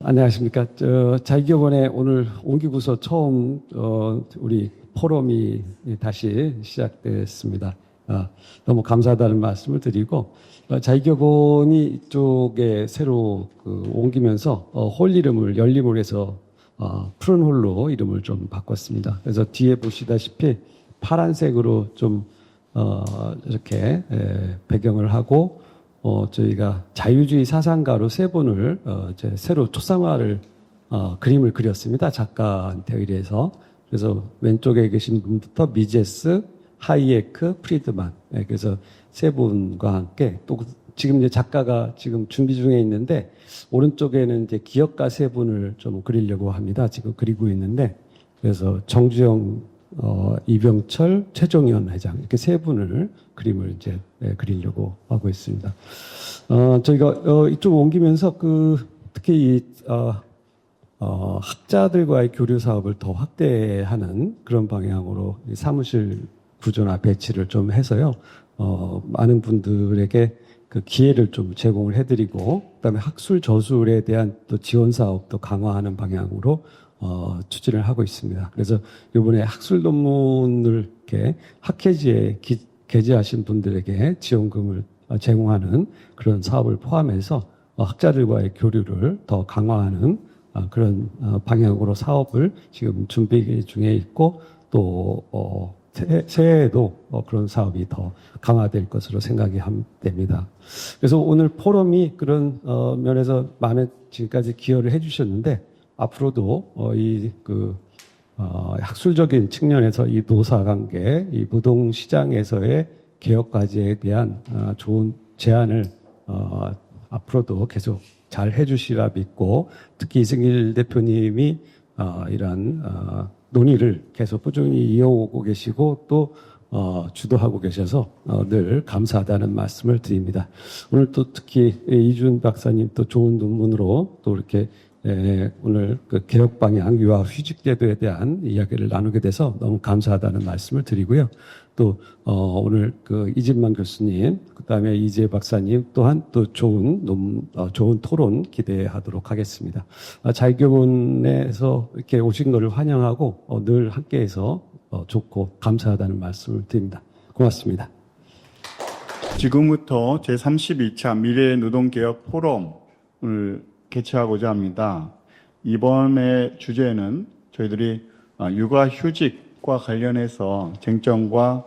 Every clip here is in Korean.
안녕하십니까. 자기교본에 오늘 옮기고서 처음 우리 포럼이 다시 시작됐습니다. 너무 감사하다는 말씀을 드리고 자기교본이 이쪽에 새로 옮기면서 홀 이름을 열림을 해서 푸른 홀로 이름을 좀 바꿨습니다. 그래서 뒤에 보시다시피 파란색으로 좀 이렇게 배경을 하고 저희가 자유주의 사상가로 세 분을 이제 새로 초상화를 그림을 그렸습니다. 작가한테 의뢰해서. 그래서 왼쪽에 계신 분부터 미제스, 하이에크, 프리드만. 그래서 세 분과 함께 또 지금 이제 작가가 지금 준비 중에 있는데 오른쪽에는 이제 기업가 세 분을 좀 그리려고 합니다. 지금 그리고 있는데 그래서 정주영, 이병철, 최종현 회장 이렇게 세 분을 그림을 이제 그리려고 하고 있습니다. 저희가 이쪽 옮기면서 특히 이 학자들과의 교류 사업을 더 확대하는 그런 방향으로 사무실 구조나 배치를 좀 해서요. 많은 분들에게 그 기회를 좀 제공을 해드리고 그다음에 학술 저술에 대한 또 지원 사업도 강화하는 방향으로 추진을 하고 있습니다. 그래서 이번에 학술 논문을 이렇게 학회지에 게재하신 분들에게 지원금을 제공하는 그런 사업을 포함해서 학자들과의 교류를 더 강화하는 그런 방향으로 사업을 지금 준비 중에 있고 또 새해에도 그런 사업이 더 강화될 것으로 생각이 됩니다. 그래서 오늘 포럼이 그런 면에서 많은 지금까지 기여를 해주셨는데 앞으로도 학술적인 측면에서 이 노사관계, 이 부동시장에서의 개혁 과제에 대한 좋은 제안을 앞으로도 계속 잘 해주시라 믿고 특히 이승길 대표님이 이러한 논의를 계속 꾸준히 이어오고 계시고 또 주도하고 계셔서 늘 감사하다는 말씀을 드립니다. 오늘 또 특히 이준 박사님 또 좋은 논문으로 또 이렇게 오늘 그 개혁 방향 유아 휴직 제도에 대한 이야기를 나누게 돼서 너무 감사하다는 말씀을 드리고요. 또 오늘 이진만 교수님, 그다음에 이재 박사님 또한 또 좋은 토론 기대하도록 하겠습니다. 자유교본에서 이렇게 오신 것을 환영하고 늘 함께해서 좋고 감사하다는 말씀을 드립니다. 고맙습니다. 지금부터 제32차 미래노동개혁 포럼을 개최하고자 합니다. 이번의 주제는 저희들이 육아휴직과 관련해서 쟁점과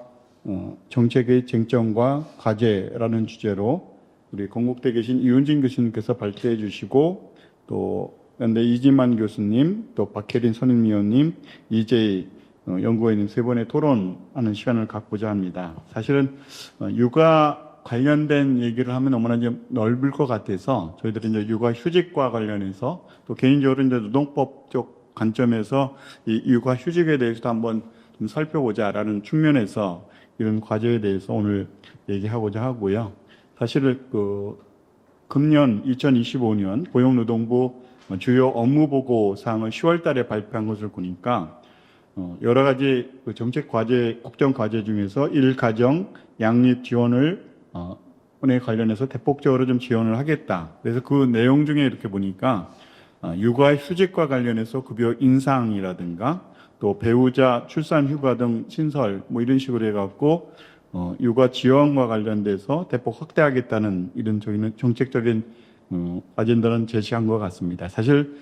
정책의 쟁점과 과제라는 주제로 우리 건국대에 계신 이윤진 교수님께서 발제해 주시고 또 연대 이진만 교수님, 또 박혜린 선임위원님, 이재희 연구원님 세 분의 토론하는 시간을 갖고자 합니다. 사실은 육아 관련된 얘기를 하면 너무나 좀 넓을 것 같아서 저희들이 이제 육아휴직과 관련해서 또 개인적으로 이제 노동법 쪽 관점에서 이 육아휴직에 대해서도 한번 좀 살펴보자라는 측면에서 이런 과제에 대해서 오늘 얘기하고자 하고요. 사실 금년 2025년 고용노동부 주요 업무보고 사항을 10월 달에 발표한 것을 보니까 여러 가지 정책 과제, 국정 과제 중에서 일가정 양립 지원을 에 관련해서 대폭적으로 좀 지원을 하겠다. 그래서 그 내용 중에 이렇게 보니까 육아휴직과 관련해서 급여 인상이라든가 또 배우자 출산 휴가 등 신설 이런 식으로 해갖고 육아 지원과 관련돼서 대폭 확대하겠다는 이런 저희는 정책적인 아젠다는 제시한 것 같습니다. 사실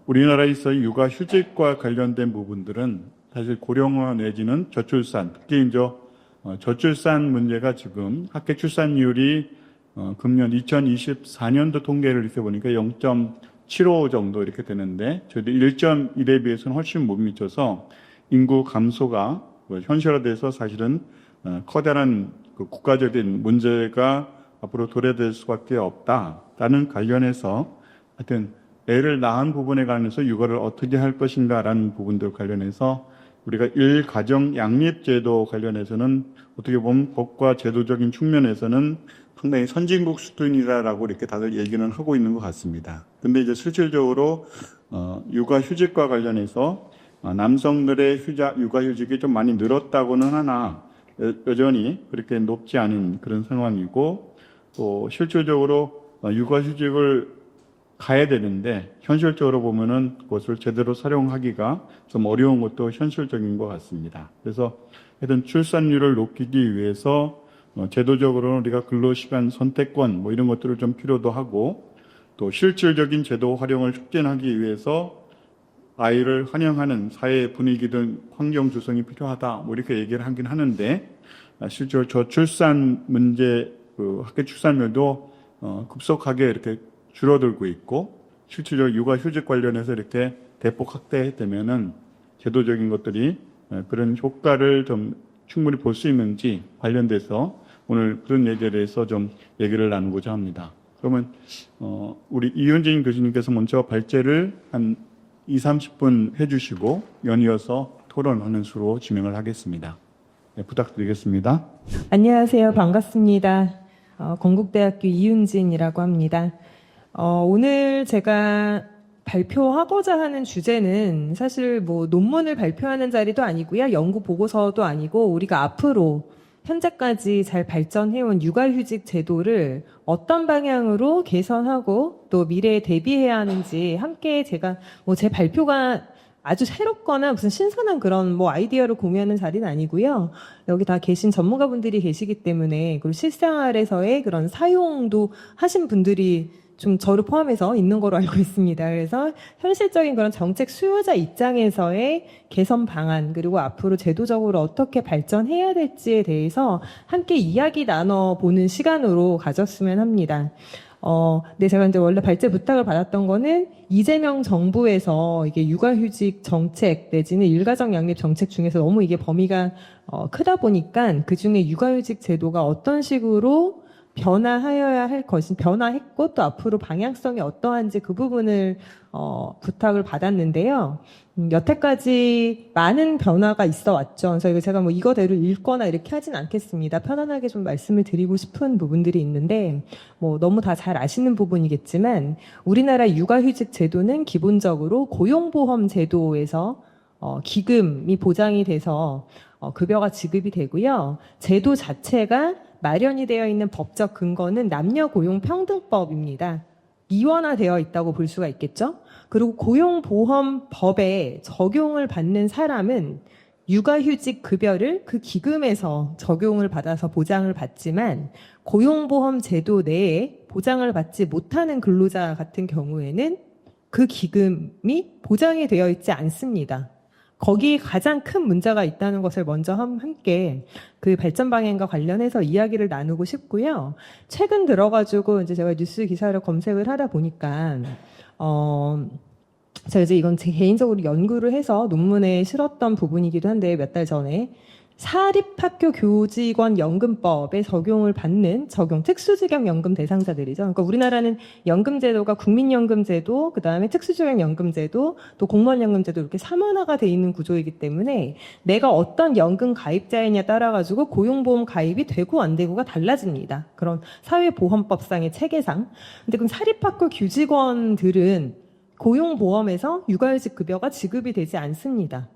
우리나라에서 육아휴직과 관련된 부분들은 사실 고령화 내지는 저출산, 특히 이제 저출산 문제가 지금 합계 출산율이 금년 2024년도 통계를 이렇게 보니까 0.75 정도 이렇게 되는데 저희도 1.1에 비해서는 훨씬 못 미쳐서 인구 감소가 현실화돼서 사실은 커다란 국가적인 문제가 앞으로 도래될 수밖에 없다라는 관련해서 하여튼 애를 낳은 부분에 관해서 육아를 어떻게 할 것인가라는 부분들 관련해서 우리가 일가정 양립제도 관련해서는 어떻게 보면 법과 제도적인 측면에서는 상당히 선진국 수준이라고 이렇게 다들 얘기는 하고 있는 것 같습니다. 근데 이제 실질적으로 육아휴직과 관련해서 남성들의 육아휴직이 좀 많이 늘었다고는 하나 여전히 그렇게 높지 않은 그런 상황이고 또 실질적으로 육아휴직을 가야 되는데 현실적으로 보면은 그것을 제대로 활용하기가 좀 어려운 것도 현실적인 것 같습니다. 그래서 하여튼 출산율을 높이기 위해서 제도적으로는 우리가 근로시간 선택권 뭐 이런 것들을 좀 필요도 하고 또 실질적인 제도 활용을 촉진하기 위해서 아이를 환영하는 사회 분위기 등 환경 조성이 필요하다 뭐 이렇게 얘기를 하긴 하는데 실제로 저출산 문제 학교 출산율도 급속하게 이렇게 줄어들고 있고 실질적으로 육아휴직 관련해서 이렇게 대폭 확대되면은 제도적인 것들이 그런 효과를 좀 충분히 볼 수 있는지 관련돼서 오늘 그런 얘기에 대해서 좀 얘기를 나누고자 합니다. 그러면 우리 이은진 교수님께서 먼저 발제를 한 20-30분 해주시고 연이어서 토론하는 수로 진행을 하겠습니다. 네, 부탁드리겠습니다. 안녕하세요. 반갑습니다. 건국대학교 이윤진이라고 합니다. 오늘 제가 발표하고자 하는 주제는 사실 뭐 논문을 발표하는 자리도 아니고요. 연구 보고서도 아니고 우리가 앞으로 현재까지 잘 발전해온 육아휴직 제도를 어떤 방향으로 개선하고 또 미래에 대비해야 하는지 함께 제가 뭐 제 발표가 아주 새롭거나 무슨 신선한 그런 뭐 아이디어를 공유하는 자리는 아니고요. 여기 다 계신 전문가분들이 계시기 때문에 그리고 실생활에서의 그런 사용도 하신 분들이 좀 저를 포함해서 있는 거로 알고 있습니다. 그래서 현실적인 그런 정책 수요자 입장에서의 개선 방안 그리고 앞으로 제도적으로 어떻게 발전해야 될지에 대해서 함께 이야기 나눠보는 시간으로 가졌으면 합니다. 네, 제가 이제 원래 발제 부탁을 받았던 거는 이재명 정부에서 이게 육아휴직 정책 내지는 일가정 양립 정책 중에서 너무 이게 범위가 크다 보니까 그 중에 육아휴직 제도가 어떤 식으로 변화하여야 할 것인 변화했고 또 앞으로 방향성이 어떠한지 그 부분을 부탁을 받았는데요. 여태까지 많은 변화가 있어 왔죠. 그래서 제가 뭐 이거대로 읽거나 이렇게 하진 않겠습니다. 편안하게 좀 말씀을 드리고 싶은 부분들이 있는데 뭐 너무 다 잘 아시는 부분이겠지만 우리나라 육아휴직 제도는 기본적으로 고용보험 제도에서 기금이 보장이 돼서 급여가 지급이 되고요. 제도 자체가 마련이 되어 있는 법적 근거는 남녀고용평등법입니다. 이원화되어 있다고 볼 수가 있겠죠. 그리고 고용보험법에 적용을 받는 사람은 육아휴직 급여를 그 기금에서 적용을 받아서 보장을 받지만 고용보험 제도 내에 보장을 받지 못하는 근로자 같은 경우에는 그 기금이 보장이 되어 있지 않습니다. 거기 가장 큰 문제가 있다는 것을 먼저 함께 그 발전 방향과 관련해서 이야기를 나누고 싶고요. 최근 들어가지고 이제 제가 뉴스 기사를 검색을 하다 보니까, 제가 이제 이건 제 개인적으로 연구를 해서 논문에 실었던 부분이기도 한데 몇 달 전에 사립학교 교직원 연금법에 적용을 받는 특수직용 연금 대상자들이죠. 그러니까 우리나라는 연금제도가 국민연금제도, 그 다음에 특수직용 연금제도, 또 공무원연금제도 이렇게 3원화가 돼 있는 구조이기 때문에 내가 어떤 연금 가입자이냐에 따라 가지고 고용보험 가입이 되고 안 되고가 달라집니다. 그런 사회보험법상의 체계상. 근데 그럼 사립학교 교직원들은 고용보험에서 육아휴직 급여가 지급이 되지 않습니다.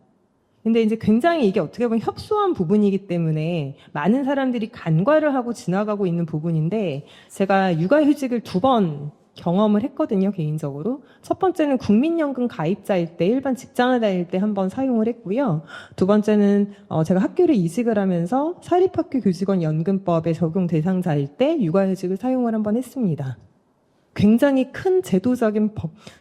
근데 이제 굉장히 이게 어떻게 보면 협소한 부분이기 때문에 많은 사람들이 간과를 하고 지나가고 있는 부분인데 제가 육아휴직을 2번 경험을 했거든요, 개인적으로. 첫 번째는 국민연금 가입자일 때, 일반 직장을 다닐 때 한번 사용을 했고요. 두 번째는 제가 학교를 이직을 하면서 사립학교 교직원 연금법에 적용 대상자일 때 육아휴직을 사용을 한번 했습니다. 굉장히 큰 제도적인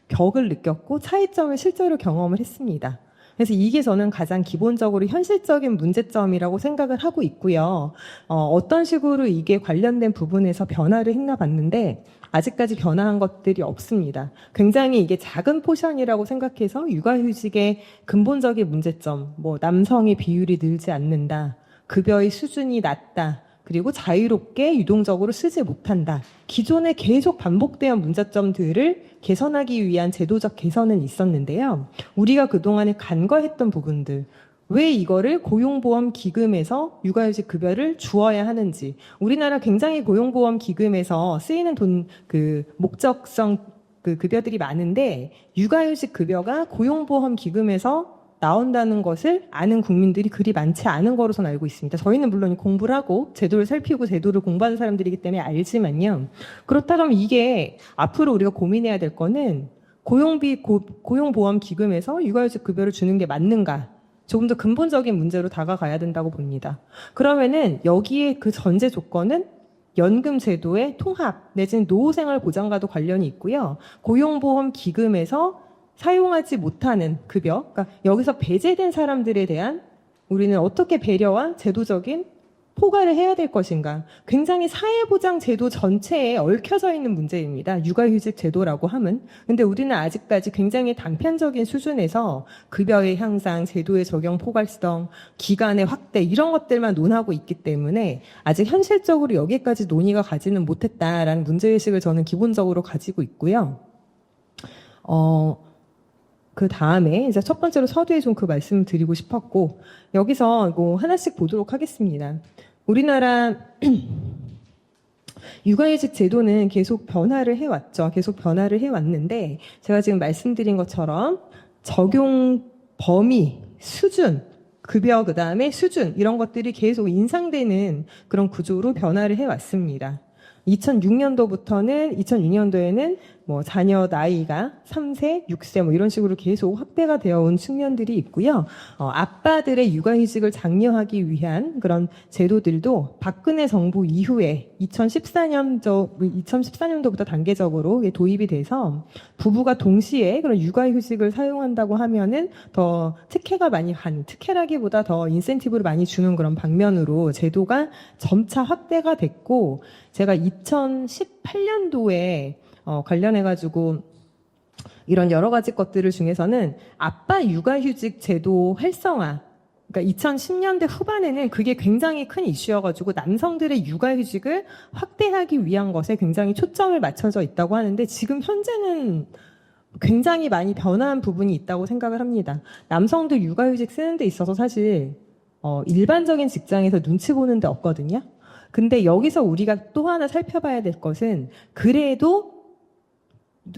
벽을 느꼈고 차이점을 실제로 경험을 했습니다. 그래서 이게 저는 가장 기본적으로 현실적인 문제점이라고 생각을 하고 있고요. 어떤 식으로 이게 관련된 부분에서 변화를 했나 봤는데 아직까지 변화한 것들이 없습니다. 굉장히 이게 작은 포션이라고 생각해서 육아휴직의 근본적인 문제점, 뭐 남성의 비율이 늘지 않는다, 급여의 수준이 낮다, 그리고 자유롭게 유동적으로 쓰지 못한다. 기존에 계속 반복되어 문제점들을 개선하기 위한 제도적 개선은 있었는데요. 우리가 그동안에 간과했던 부분들, 왜 이거를 고용보험 기금에서 육아휴직 급여를 주어야 하는지, 우리나라 굉장히 고용보험 기금에서 쓰이는 목적성 급여들이 많은데 육아휴직 급여가 고용보험 기금에서 나온다는 것을 아는 국민들이 그리 많지 않은 거로선 알고 있습니다. 저희는 물론 공부를 하고 제도를 살피고 제도를 공부하는 사람들이기 때문에 알지만요. 그렇다면 이게 앞으로 우리가 고민해야 될 거는 고용보험기금에서 육아휴직 급여를 주는 게 맞는가? 조금 더 근본적인 문제로 다가가야 된다고 봅니다. 그러면은 여기에 그 전제 조건은 연금 제도의 통합 내지는 노후생활보장과도 관련이 있고요. 고용보험기금에서 사용하지 못하는 급여, 그러니까 여기서 배제된 사람들에 대한 우리는 어떻게 배려와 제도적인 포괄을 해야 될 것인가. 굉장히 사회보장 제도 전체에 얽혀져 있는 문제입니다. 육아휴직 제도라고 함은. 근데 우리는 아직까지 굉장히 단편적인 수준에서 급여의 향상, 제도의 적용 포괄성, 기간의 확대 이런 것들만 논하고 있기 때문에 아직 현실적으로 여기까지 논의가 가지는 못했다라는 문제의식을 저는 기본적으로 가지고 있고요. 그 다음에 이제 첫 번째로 서두에 좀 그 말씀을 드리고 싶었고, 여기서 뭐 하나씩 보도록 하겠습니다. 우리나라 육아휴직 제도는 계속 변화를 해왔죠. 계속 변화를 해왔는데, 제가 지금 말씀드린 것처럼 적용 범위, 수준, 급여, 그 다음에 수준, 이런 것들이 계속 인상되는 그런 구조로 변화를 해왔습니다. 2006년도에는 뭐 자녀 나이가 3세, 6세 뭐 이런 식으로 계속 확대가 되어 온 측면들이 있고요. 아빠들의 육아휴직을 장려하기 위한 그런 제도들도 박근혜 정부 이후에 2014년도부터 단계적으로 도입이 돼서 부부가 동시에 그런 육아휴직을 사용한다고 하면은 더 특혜라기보다 더 인센티브를 많이 주는 그런 방면으로 제도가 점차 확대가 됐고, 제가 2018년도에 관련해가지고 이런 여러 가지 것들을 중에서는 아빠 육아휴직 제도 활성화, 그러니까 2010년대 후반에는 그게 굉장히 큰 이슈여가지고 남성들의 육아휴직을 확대하기 위한 것에 굉장히 초점을 맞춰져 있다고 하는데, 지금 현재는 굉장히 많이 변화한 부분이 있다고 생각을 합니다. 남성들 육아휴직 쓰는 데 있어서 사실 일반적인 직장에서 눈치 보는 데 없거든요. 근데 여기서 우리가 또 하나 살펴봐야 될 것은, 그래도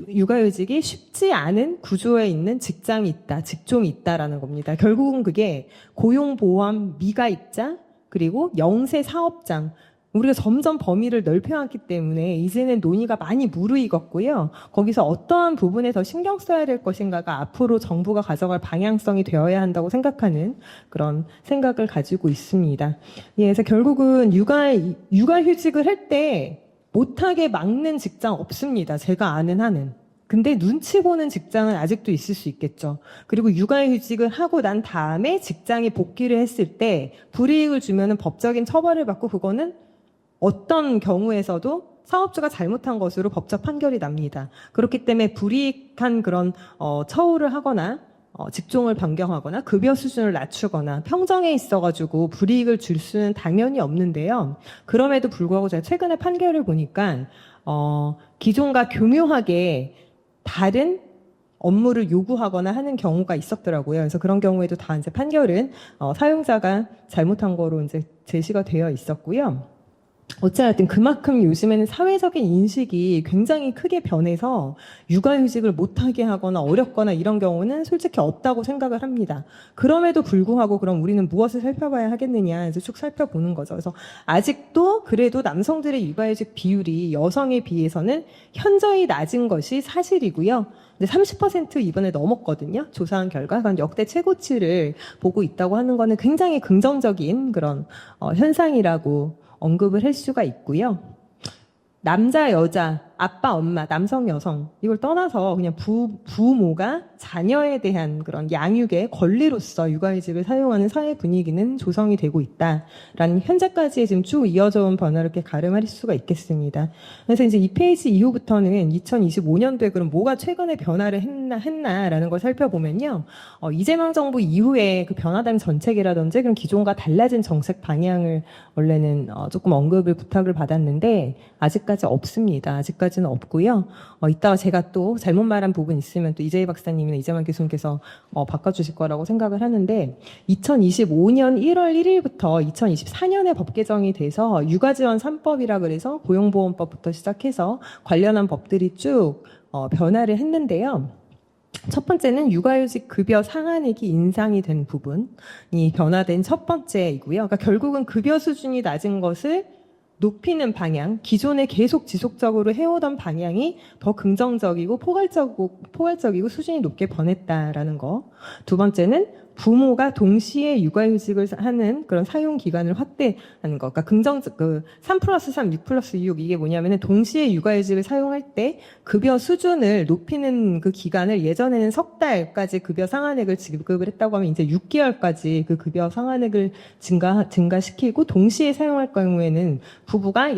육아휴직이 쉽지 않은 구조에 있는 직장이 있다, 직종이 있다라는 겁니다. 결국은 그게 고용보험 미가입자, 그리고 영세 사업장, 우리가 점점 범위를 넓혀왔기 때문에 이제는 논의가 많이 무르익었고요. 거기서 어떠한 부분에 더 신경 써야 될 것인가가 앞으로 정부가 가져갈 방향성이 되어야 한다고 생각하는 그런 생각을 가지고 있습니다. 예, 그래서 결국은 육아휴직을 할 때 못하게 막는 직장 없습니다. 제가 아는 한은. 근데 눈치 보는 직장은 아직도 있을 수 있겠죠. 그리고 육아휴직을 하고 난 다음에 직장에 복귀를 했을 때 불이익을 주면은 법적인 처벌을 받고, 그거는 어떤 경우에서도 사업주가 잘못한 것으로 법적 판결이 납니다. 그렇기 때문에 불이익한 그런 처우를 하거나 직종을 변경하거나 급여 수준을 낮추거나 평정에 있어가지고 불이익을 줄 수는 당연히 없는데요. 그럼에도 불구하고 제가 최근에 판결을 보니까 기존과 교묘하게 다른 업무를 요구하거나 하는 경우가 있었더라고요. 그래서 그런 경우에도 다 이제 판결은 사용자가 잘못한 거로 이제 제시가 되어 있었고요. 어쨌든 그만큼 요즘에는 사회적인 인식이 굉장히 크게 변해서 육아휴직을 못하게 하거나 어렵거나 이런 경우는 솔직히 없다고 생각을 합니다. 그럼에도 불구하고 그럼 우리는 무엇을 살펴봐야 하겠느냐 해서 쭉 살펴보는 거죠. 그래서 아직도 그래도 남성들의 육아휴직 비율이 여성에 비해서는 현저히 낮은 것이 사실이고요. 근데 30% 이번에 넘었거든요. 조사한 결과. 그건 역대 최고치를 보고 있다고 하는 거는 굉장히 긍정적인 그런 현상이라고 언급을 할 수가 있고요. 남자, 여자, 아빠, 엄마, 남성, 여성 이걸 떠나서 그냥 부모가 자녀에 대한 그런 양육의 권리로서 육아휴직을 사용하는 사회 분위기는 조성이 되고 있다라는 현재까지 지금 쭉 이어져 온 변화를 이렇게 가름할 수가 있겠습니다. 그래서 이제 이 페이지 이후부터는 2025년도에 그럼 뭐가 최근에 변화를 했나라는 걸 살펴보면요. 이재명 정부 이후에 그 변화된 정책이라든지 그런 기존과 달라진 정책 방향을 원래는 조금 언급을 부탁을 받았는데 아직까지 없습니다. 아직까지는 없고요. 이따가 제가 또 잘못 말한 부분 있으면 또 이재희 박사님이나 이재만 교수님께서 바꿔주실 거라고 생각을 하는데, 2025년 1월 1일부터 2024년에 법 개정이 돼서 육아지원 3법이라 그래서 고용보험법부터 시작해서 관련한 법들이 쭉 변화를 했는데요. 첫 번째는 육아휴직 급여 상한액이 인상이 된 부분이 변화된 첫 번째이고요. 그러니까 결국은 급여 수준이 낮은 것을 높이는 방향, 기존에 계속 지속적으로 해오던 방향이 더 긍정적이고 포괄적이고 수준이 높게 변했다라는 거. 두 번째는 부모가 동시에 육아휴직을 하는 그런 사용 기간을 확대하는 거. 그러니까 3+3, 6+6 이게 뭐냐면은 동시에 육아휴직을 사용할 때 급여 수준을 높이는 그 기간을 예전에는 석 달까지 급여 상한액을 지급을 했다고 하면 이제 6개월까지 그 급여 상한액을 증가시키고 동시에 사용할 경우에는 부부가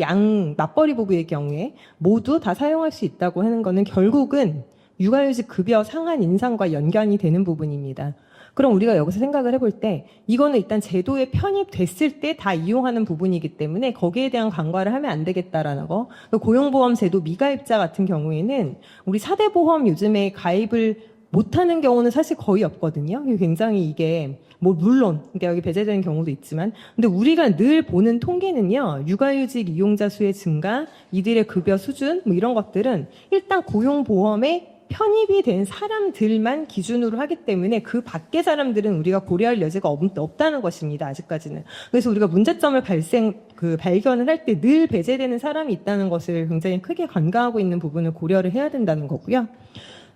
맞벌이 부부의 경우에 모두 다 사용할 수 있다고 하는 거는 결국은 육아휴직 급여 상한 인상과 연관이 되는 부분입니다. 그럼 우리가 여기서 생각을 해볼 때 이거는 일단 제도에 편입됐을 때 다 이용하는 부분이기 때문에 거기에 대한 간과를 하면 안 되겠다라는 거. 고용보험 제도 미가입자 같은 경우에는 우리 4대 보험 요즘에 가입을 못하는 경우는 사실 거의 없거든요. 굉장히 이게 물론 여기 배제되는 경우도 있지만 근데 우리가 늘 보는 통계는요. 육아휴직 이용자 수의 증가, 이들의 급여 수준 이런 것들은 일단 고용보험에 편입이 된 사람들만 기준으로 하기 때문에 그 밖의 사람들은 우리가 고려할 여지가 없다는 것입니다. 아직까지는. 그래서 우리가 문제점을 발견을 할 때 늘 배제되는 사람이 있다는 것을 굉장히 크게 간과하고 있는 부분을 고려를 해야 된다는 거고요.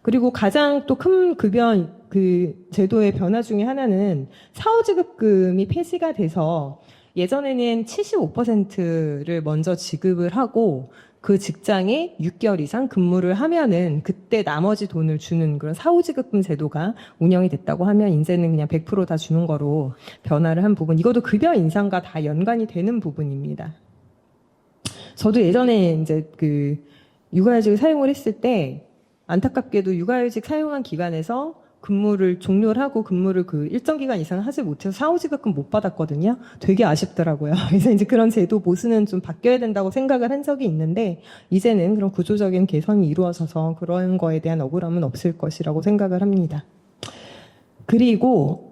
그리고 가장 또 큰 급여 제도의 변화 중에 하나는 사후지급금이 폐지가 돼서 예전에는 75%를 먼저 지급을 하고 그 직장에 6개월 이상 근무를 하면은 그때 나머지 돈을 주는 그런 사후지급금 제도가 운영이 됐다고 하면 이제는 그냥 100% 다 주는 거로 변화를 한 부분. 이것도 급여 인상과 다 연관이 되는 부분입니다. 저도 예전에 이제 육아휴직을 사용을 했을 때 안타깝게도 육아휴직 사용한 기간에서 근무를 종료를 하고 근무를 일정 기간 이상 하지 못해서 사후지급금 못 받았거든요. 되게 아쉽더라고요. 그래서 이제 그런 제도 모습은 좀 바뀌어야 된다고 생각을 한 적이 있는데 이제는 그런 구조적인 개선이 이루어져서 그런 거에 대한 억울함은 없을 것이라고 생각을 합니다. 그리고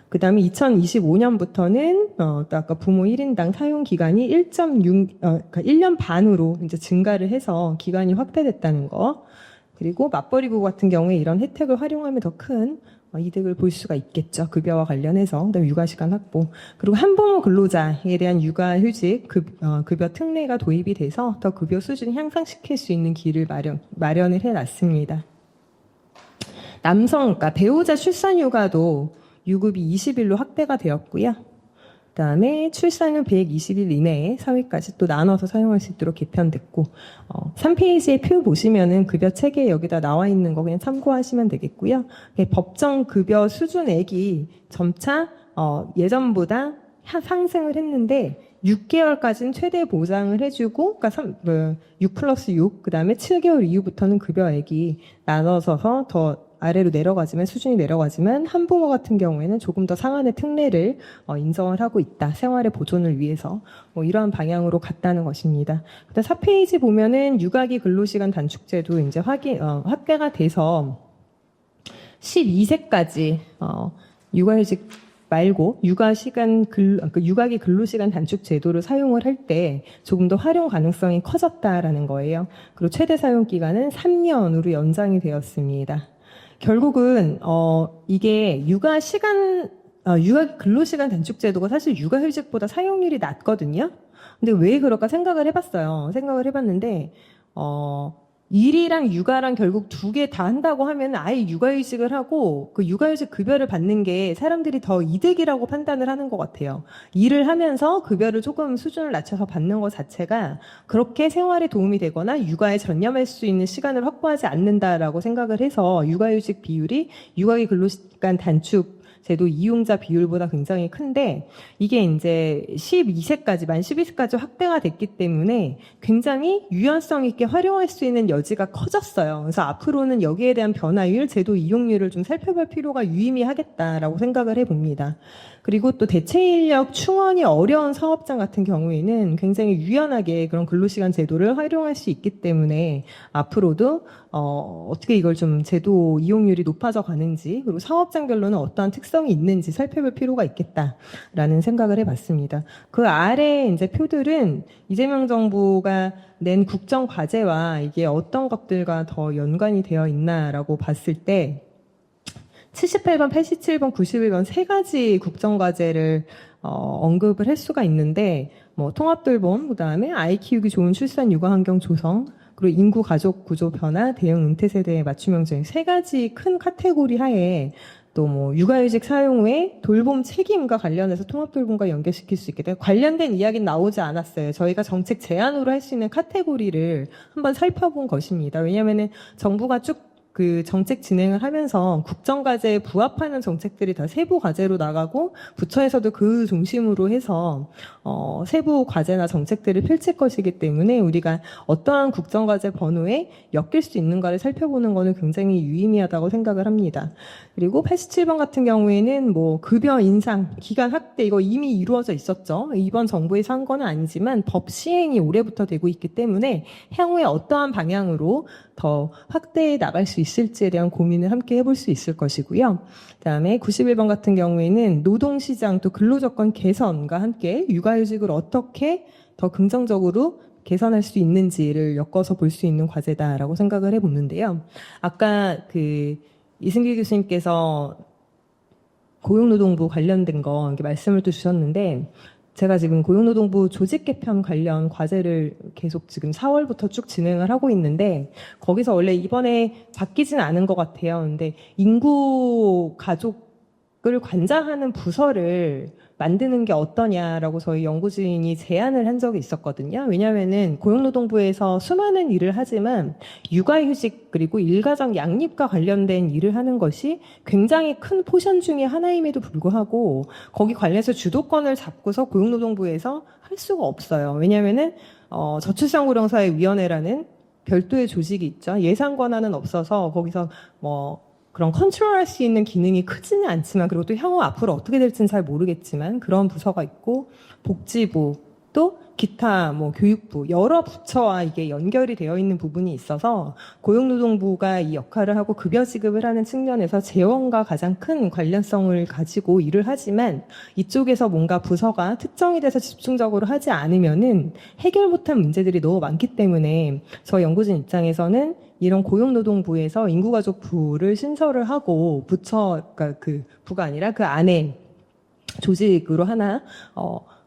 그다음에 2025년부터는 또 아까 부모 1인당 사용 기간이 1년 반으로 이제 증가를 해서 기간이 확대됐다는 거. 그리고 맞벌이 부부 같은 경우에 이런 혜택을 활용하면 더 큰 이득을 볼 수가 있겠죠. 급여와 관련해서. 그다음에 육아시간 확보. 그리고 한부모 근로자에 대한 육아휴직 급여 특례가 도입이 돼서 더 급여 수준을 향상시킬 수 있는 길을 마련을 해놨습니다. 그러니까 배우자 출산휴가도 유급이 20일로 확대가 되었고요. 그다음에 출산은 120일 이내에 4회까지 또 나눠서 사용할 수 있도록 개편됐고 3페이지의 표 보시면은 급여 체계 여기다 나와 있는 거 그냥 참고하시면 되겠고요. 법정 급여 수준액이 점차 예전보다 상승을 했는데 6개월까지는 최대 보장을 해주고 그러니까 6+6 그다음에 7개월 이후부터는 급여액이 나눠서서 더 아래로 내려가지만 수준이 내려가지만 한부모 같은 경우에는 조금 더 상한의 특례를 인정을 하고 있다. 생활의 보존을 위해서 이러한 방향으로 갔다는 것입니다. 그다음 4페이지 보면은 육아기 근로시간 단축제도 이제 확대가 돼서 12세까지 육아휴직 말고 육아기 근로시간 단축 제도를 사용을 할 때 조금 더 활용 가능성이 커졌다라는 거예요. 그리고 최대 사용 기간은 3년으로 연장이 되었습니다. 결국은 이게 육아 근로시간 단축 제도가 사실 육아휴직보다 사용률이 낮거든요. 근데 왜 그럴까 생각을 해봤어요. 생각을 해봤는데 일이랑 육아랑 결국 두 개 다 한다고 하면 아예 육아휴직을 하고 그 육아휴직 급여를 받는 게 사람들이 더 이득이라고 판단을 하는 것 같아요. 일을 하면서 급여를 조금 수준을 낮춰서 받는 것 자체가 그렇게 생활에 도움이 되거나 육아에 전념할 수 있는 시간을 확보하지 않는다라고 생각을 해서 육아휴직 비율이 육아기 근로시간 단축 제도 이용자 비율보다 굉장히 큰데 이게 이제 만 12세까지 확대가 됐기 때문에 굉장히 유연성 있게 활용할 수 있는 여지가 커졌어요. 그래서 앞으로는 여기에 대한 변화율, 제도 이용률을 좀 살펴볼 필요가 유의미하겠다라고 생각을 해봅니다. 그리고 또 대체 인력 충원이 어려운 사업장 같은 경우에는 굉장히 유연하게 그런 근로시간 제도를 활용할 수 있기 때문에 앞으로도 어떻게 이걸 좀 제도 이용률이 높아져 가는지 그리고 사업장별로는 어떠한 특성 필요성이 있는지 살펴볼 필요가 있겠다라는 생각을 해봤습니다. 그 아래 이제 표들은 이재명 정부가 낸 국정 과제와 이게 어떤 것들과 더 연관이 되어 있나라고 봤을 때 78번, 87번, 91번 세 가지 국정 과제를 언급을 할 수가 있는데 뭐 통합돌봄, 그다음에 아이 키우기 좋은 출산 육아 환경 조성, 그리고 인구 가족 구조 변화, 대형 은퇴 세대의 맞춤형 정책 세 가지 큰 카테고리 하에 또 뭐 육아휴직 사용 후에 돌봄 책임과 관련해서 통합돌봄과 연계시킬 수 있게 돼 관련된 이야기는 나오지 않았어요. 저희가 정책 제안으로 할 수 있는 카테고리를 한번 살펴본 것입니다. 왜냐하면은 정부가 쭉 그 정책 진행을 하면서 국정과제에 부합하는 정책들이 다 세부 과제로 나가고 부처에서도 그 중심으로 해서 세부 과제나 정책들을 펼칠 것이기 때문에 우리가 어떠한 국정과제 번호에 엮일 수 있는가를 살펴보는 것은 굉장히 유의미하다고 생각을 합니다. 그리고 87번 같은 경우에는 뭐 급여 인상, 기간 확대 이거 이미 이루어져 있었죠. 이번 정부에서 한 건 아니지만 법 시행이 올해부터 되고 있기 때문에 향후에 어떠한 방향으로 더 확대해 나갈 수 있을지에 대한 고민을 함께 해볼 수 있을 것이고요. 그다음에 91번 같은 경우에는 노동시장 또 근로조건 개선과 함께 육아휴직을 어떻게 더 긍정적으로 개선할 수 있는지를 엮어서 볼 수 있는 과제다라고 생각을 해보는데요. 아까 그 이승길 교수님께서 고용노동부 관련된 거 이렇게 말씀을 또 주셨는데 제가 지금 고용노동부 조직 개편 관련 과제를 계속 지금 4월부터 쭉 진행을 하고 있는데 거기서 원래 이번에 바뀌진 않은 것 같아요. 근데 인구 가족을 관장하는 부서를 만드는 게 어떠냐라고 저희 연구진이 제안을 한 적이 있었거든요. 왜냐하면은 고용노동부에서 수많은 일을 하지만 육아휴직 그리고 일가정 양립과 관련된 일을 하는 것이 굉장히 큰 포션 중에 하나임에도 불구하고 거기 관련해서 주도권을 잡고서 고용노동부에서 할 수가 없어요. 왜냐하면은 저출산고령사회위원회라는 별도의 조직이 있죠. 예산 권한은 없어서 거기서 뭐 그런 컨트롤할 수 있는 기능이 크지는 않지만 그리고 또 향후 앞으로 어떻게 될지는 잘 모르겠지만 그런 부서가 있고 복지부 또 기타 뭐 교육부 여러 부처와 이게 연결이 되어 있는 부분이 있어서 고용노동부가 이 역할을 하고 급여 지급을 하는 측면에서 재원과 가장 큰 관련성을 가지고 일을 하지만 이쪽에서 뭔가 부서가 특정이 돼서 집중적으로 하지 않으면은 해결 못한 문제들이 너무 많기 때문에 저희 연구진 입장에서는 이런 고용노동부에서 인구가족부를 신설을 하고 그러니까 그 부가 아니라 그 안에 조직으로 하나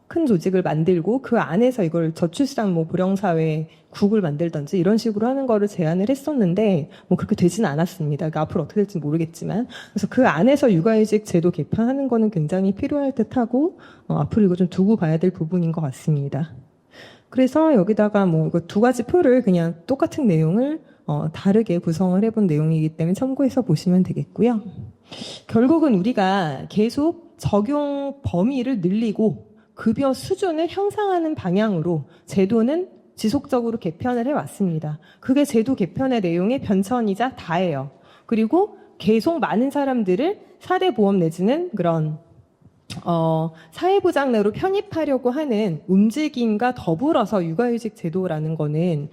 큰 조직을 만들고 그 안에서 이걸 저출산 뭐 고령사회 국을 만들든지 이런 식으로 하는 거를 제안을 했었는데 뭐 그렇게 되지는 않았습니다. 그러니까 앞으로 어떻게 될지 모르겠지만 그래서 그 안에서 육아휴직 제도 개편하는 거는 굉장히 필요할 듯하고 앞으로 이거 좀 두고 봐야 될 부분인 것 같습니다. 그래서 여기다가 뭐 이거 두 가지 표를 그냥 똑같은 내용을 다르게 구성을 해본 내용이기 때문에 참고해서 보시면 되겠고요. 결국은 우리가 계속 적용 범위를 늘리고 급여 수준을 향상하는 방향으로 제도는 지속적으로 개편을 해왔습니다. 그게 제도 개편의 내용의 변천이자 다예요. 그리고 계속 많은 사람들을 사대보험 내지는 그런 사회보장내로 편입하려고 하는 움직임과 더불어서 육아휴직 제도라는 거는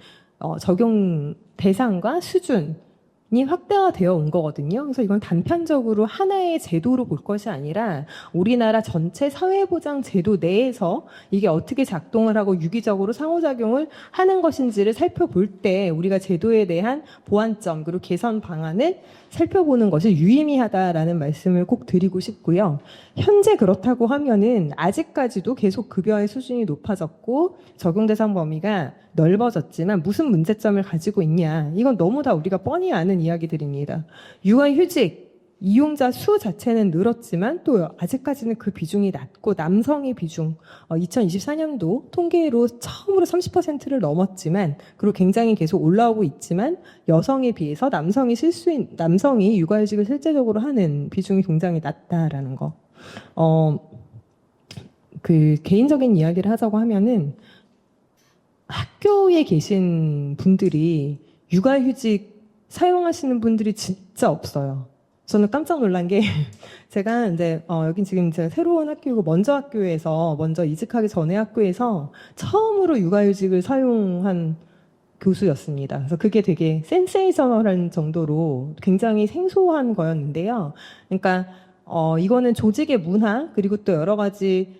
적용 대상과 수준이 확대화되어 온 거거든요. 그래서 이건 단편적으로 하나의 제도로 볼 것이 아니라 우리나라 전체 사회보장 제도 내에서 이게 어떻게 작동을 하고 유기적으로 상호작용을 하는 것인지를 살펴볼 때 우리가 제도에 대한 보완점 그리고 개선 방안을 살펴보는 것이 유의미하다라는 말씀을 꼭 드리고 싶고요. 현재 그렇다고 하면은 아직까지도 계속 급여의 수준이 높아졌고 적용 대상 범위가 넓어졌지만 무슨 문제점을 가지고 있냐. 이건 너무 다 우리가 뻔히 아는 이야기들입니다. 육아휴직 이용자 수 자체는 늘었지만 또 아직까지는 그 비중이 낮고 남성의 비중 2024년도 통계로 처음으로 30%를 넘었지만 그리고 굉장히 계속 올라오고 있지만 여성에 비해서 남성이 육아휴직을 실제적으로 하는 비중이 굉장히 낮다라는 거. 그 개인적인 이야기를 하자고 하면은 학교에 계신 분들이 육아휴직 사용하시는 분들이 진짜 없어요. 저는 깜짝 놀란 게 제가 이제 여긴 지금 제가 새로운 학교이고 먼저 이직하기 전에 학교에서 처음으로 육아휴직을 사용한 교수였습니다. 그래서 그게 되게 센세이셔널한 정도로 굉장히 생소한 거였는데요. 그러니까 이거는 조직의 문화 그리고 또 여러 가지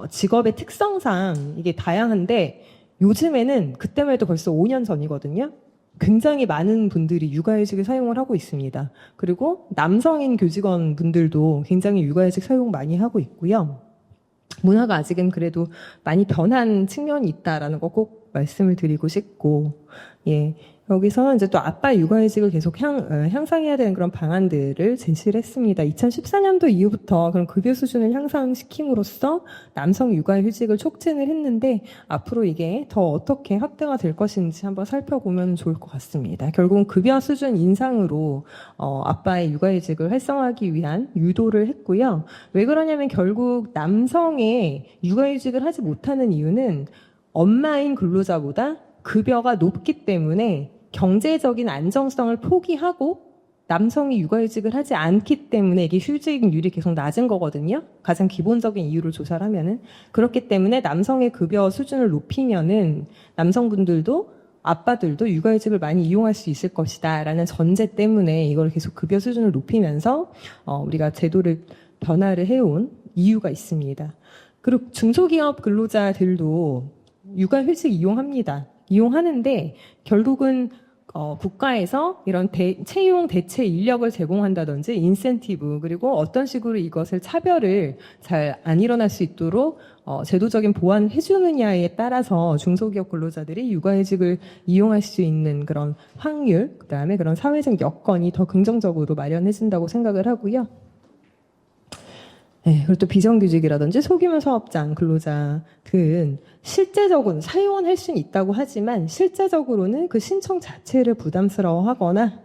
직업의 특성상 이게 다양한데 요즘에는 그때만 해도 벌써 5년 전이거든요. 굉장히 많은 분들이 육아휴직을 사용을 하고 있습니다. 그리고 남성인 교직원 분들도 굉장히 육아휴직 사용 많이 하고 있고요. 문화가 아직은 그래도 많이 변한 측면이 있다라는 거 꼭 말씀을 드리고 싶고, 예. 여기서 이제 또 아빠 육아휴직을 계속 향상해야 되는 그런 방안들을 제시를 했습니다. 2014년도 이후부터 그런 급여 수준을 향상시킴으로써 남성 육아휴직을 촉진을 했는데 앞으로 이게 더 어떻게 확대가 될 것인지 한번 살펴보면 좋을 것 같습니다. 결국은 급여 수준 인상으로 아빠의 육아휴직을 활성화하기 위한 유도를 했고요. 왜 그러냐면 결국 남성의 육아휴직을 하지 못하는 이유는 엄마인 근로자보다 급여가 높기 때문에 경제적인 안정성을 포기하고 남성이 육아휴직을 하지 않기 때문에 이게 휴직률이 계속 낮은 거거든요. 가장 기본적인 이유를 조사를 하면은. 그렇기 때문에 남성의 급여 수준을 높이면은 남성분들도 아빠들도 육아휴직을 많이 이용할 수 있을 것이다 라는 전제 때문에 이걸 계속 급여 수준을 높이면서 우리가 제도를 변화를 해온 이유가 있습니다. 그리고 중소기업 근로자들도 육아휴직 이용합니다. 이용하는데 결국은 국가에서 이런 채용 대체 인력을 제공한다든지 인센티브 그리고 어떤 식으로 이것을 차별을 잘 안 일어날 수 있도록 제도적인 보완을 해주느냐에 따라서 중소기업 근로자들이 육아휴직을 이용할 수 있는 그런 확률, 그다음에 그런 사회적 여건이 더 긍정적으로 마련해진다고 생각을 하고요. 네, 그리고 또 비정규직이라든지 소규모 사업장 근로자들은 실제적으로는 사용은 할 수는 있다고 하지만 실제적으로는 그 신청 자체를 부담스러워하거나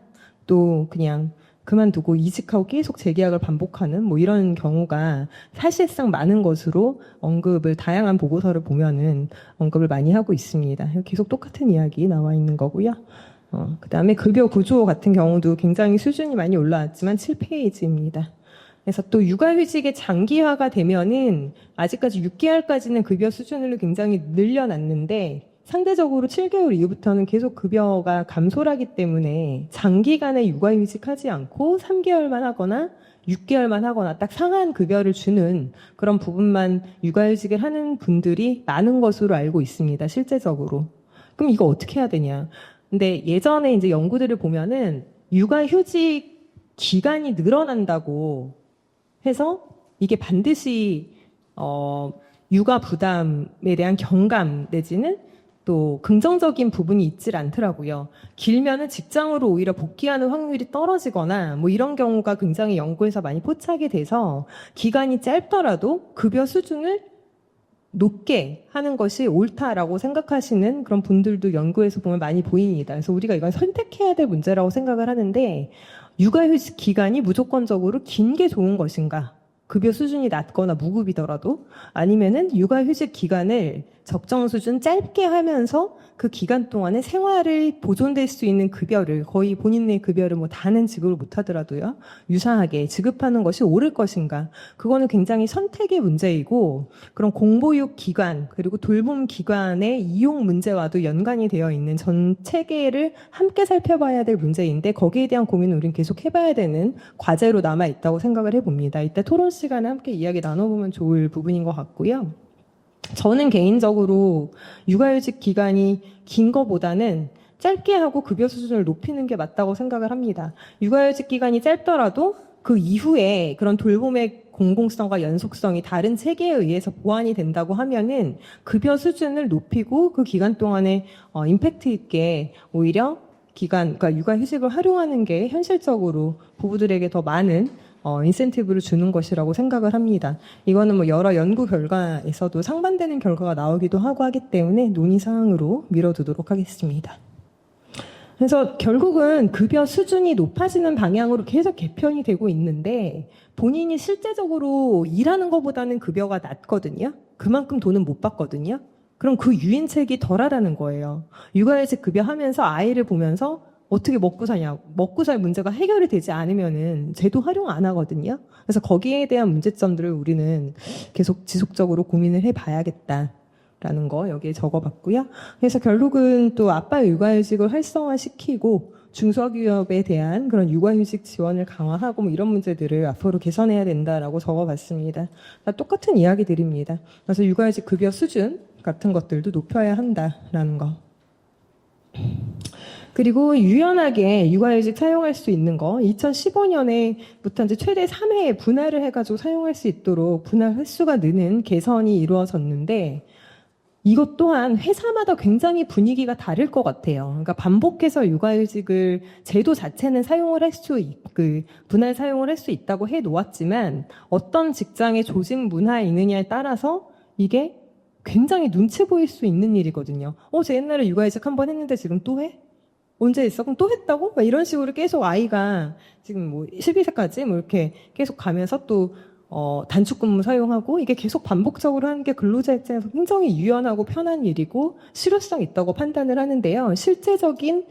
또 그냥 그만두고 이직하고 계속 재계약을 반복하는 뭐 이런 경우가 사실상 많은 것으로 언급을 다양한 보고서를 보면은 언급을 많이 하고 있습니다. 계속 똑같은 이야기 나와 있는 거고요. 그다음에 급여 구조 같은 경우도 굉장히 수준이 많이 올라왔지만 7페이지입니다. 그래서 또 육아휴직의 장기화가 되면은 아직까지 6개월까지는 급여 수준을 굉장히 늘려놨는데 상대적으로 7개월 이후부터는 계속 급여가 감소를 하기 때문에 장기간에 육아휴직하지 않고 3개월만 하거나 6개월만 하거나 딱 상한 급여를 주는 그런 부분만 육아휴직을 하는 분들이 많은 것으로 알고 있습니다. 실제적으로. 그럼 이거 어떻게 해야 되냐? 근데 예전에 이제 연구들을 보면은 육아휴직 기간이 늘어난다고 해서 이게 반드시 육아 부담에 대한 경감 내지는 또 긍정적인 부분이 있질 않더라고요. 길면은 직장으로 오히려 복귀하는 확률이 떨어지거나 뭐 이런 경우가 굉장히 연구에서 많이 포착이 돼서 기간이 짧더라도 급여 수준을 높게 하는 것이 옳다라고 생각하시는 그런 분들도 연구에서 보면 많이 보입니다. 그래서 우리가 이건 선택해야 될 문제라고 생각을 하는데 육아휴직 기간이 무조건적으로 긴 게 좋은 것인가? 급여 수준이 낮거나 무급이더라도 아니면은 육아휴직 기간을 적정 수준 짧게 하면서 그 기간 동안에 생활을 보존될 수 있는 급여를 거의 본인의 급여를 뭐 다는 지급을 못하더라도요 유사하게 지급하는 것이 옳을 것인가 그거는 굉장히 선택의 문제이고 그런 공보육 기간 그리고 돌봄 기관의 이용 문제와도 연관이 되어 있는 전 체계를 함께 살펴봐야 될 문제인데 거기에 대한 고민은 우리는 계속 해봐야 되는 과제로 남아 있다고 생각을 해봅니다. 이때 토론 시간에 함께 이야기 나눠보면 좋을 부분인 것 같고요. 저는 개인적으로 육아휴직 기간이 긴 거보다는 짧게 하고 급여 수준을 높이는 게 맞다고 생각을 합니다. 육아휴직 기간이 짧더라도 그 이후에 그런 돌봄의 공공성과 연속성이 다른 체계에 의해서 보완이 된다고 하면은 급여 수준을 높이고 그 기간 동안에 임팩트 있게 오히려 그러니까 육아휴직을 활용하는 게 현실적으로 부부들에게 더 많은 인센티브를 주는 것이라고 생각을 합니다. 이거는 뭐 여러 연구 결과에서도 상반되는 결과가 나오기도 하고 하기 때문에 논의 사항으로 미뤄두도록 하겠습니다. 그래서 결국은 급여 수준이 높아지는 방향으로 계속 개편이 되고 있는데 본인이 실제적으로 일하는 것보다는 급여가 낮거든요. 그만큼 돈은 못 받거든요. 그럼 그 유인책이 덜하다는 거예요. 육아휴직 급여하면서 아이를 보면서 어떻게 먹고 사냐고. 먹고 살 문제가 해결이 되지 않으면은 제도 활용 안 하거든요. 그래서 거기에 대한 문제점들을 우리는 계속 지속적으로 고민을 해봐야겠다라는 거 여기에 적어봤고요. 그래서 결국은 또 아빠 육아휴직을 활성화시키고 중소기업에 대한 그런 육아휴직 지원을 강화하고 뭐 이런 문제들을 앞으로 개선해야 된다라고 적어봤습니다. 다 똑같은 이야기들입니다. 그래서 육아휴직 급여 수준 같은 것들도 높여야 한다라는 거. 그리고 유연하게 육아휴직 사용할 수 있는 거 2015년에부터 이제 최대 3회 분할을 해가지고 사용할 수 있도록 분할 횟수가 느는 개선이 이루어졌는데 이것 또한 회사마다 굉장히 분위기가 다를 것 같아요. 그러니까 반복해서 육아휴직을 제도 자체는 사용을 할 수, 분할 사용을 할 수 있다고 해 놓았지만 어떤 직장의 조직 문화에 있느냐에 따라서 이게 굉장히 눈치 보일 수 있는 일이거든요. 쟤 옛날에 육아휴직 한 번 했는데 지금 또 해? 언제 했어? 그럼 또 했다고? 막 이런 식으로 계속 아이가 지금 뭐 12세까지 뭐 이렇게 계속 가면서 또 단축 근무 사용하고 이게 계속 반복적으로 하는 게 근로자 입장에서 굉장히 유연하고 편한 일이고 실효성 있다고 판단을 하는데요. 실제적인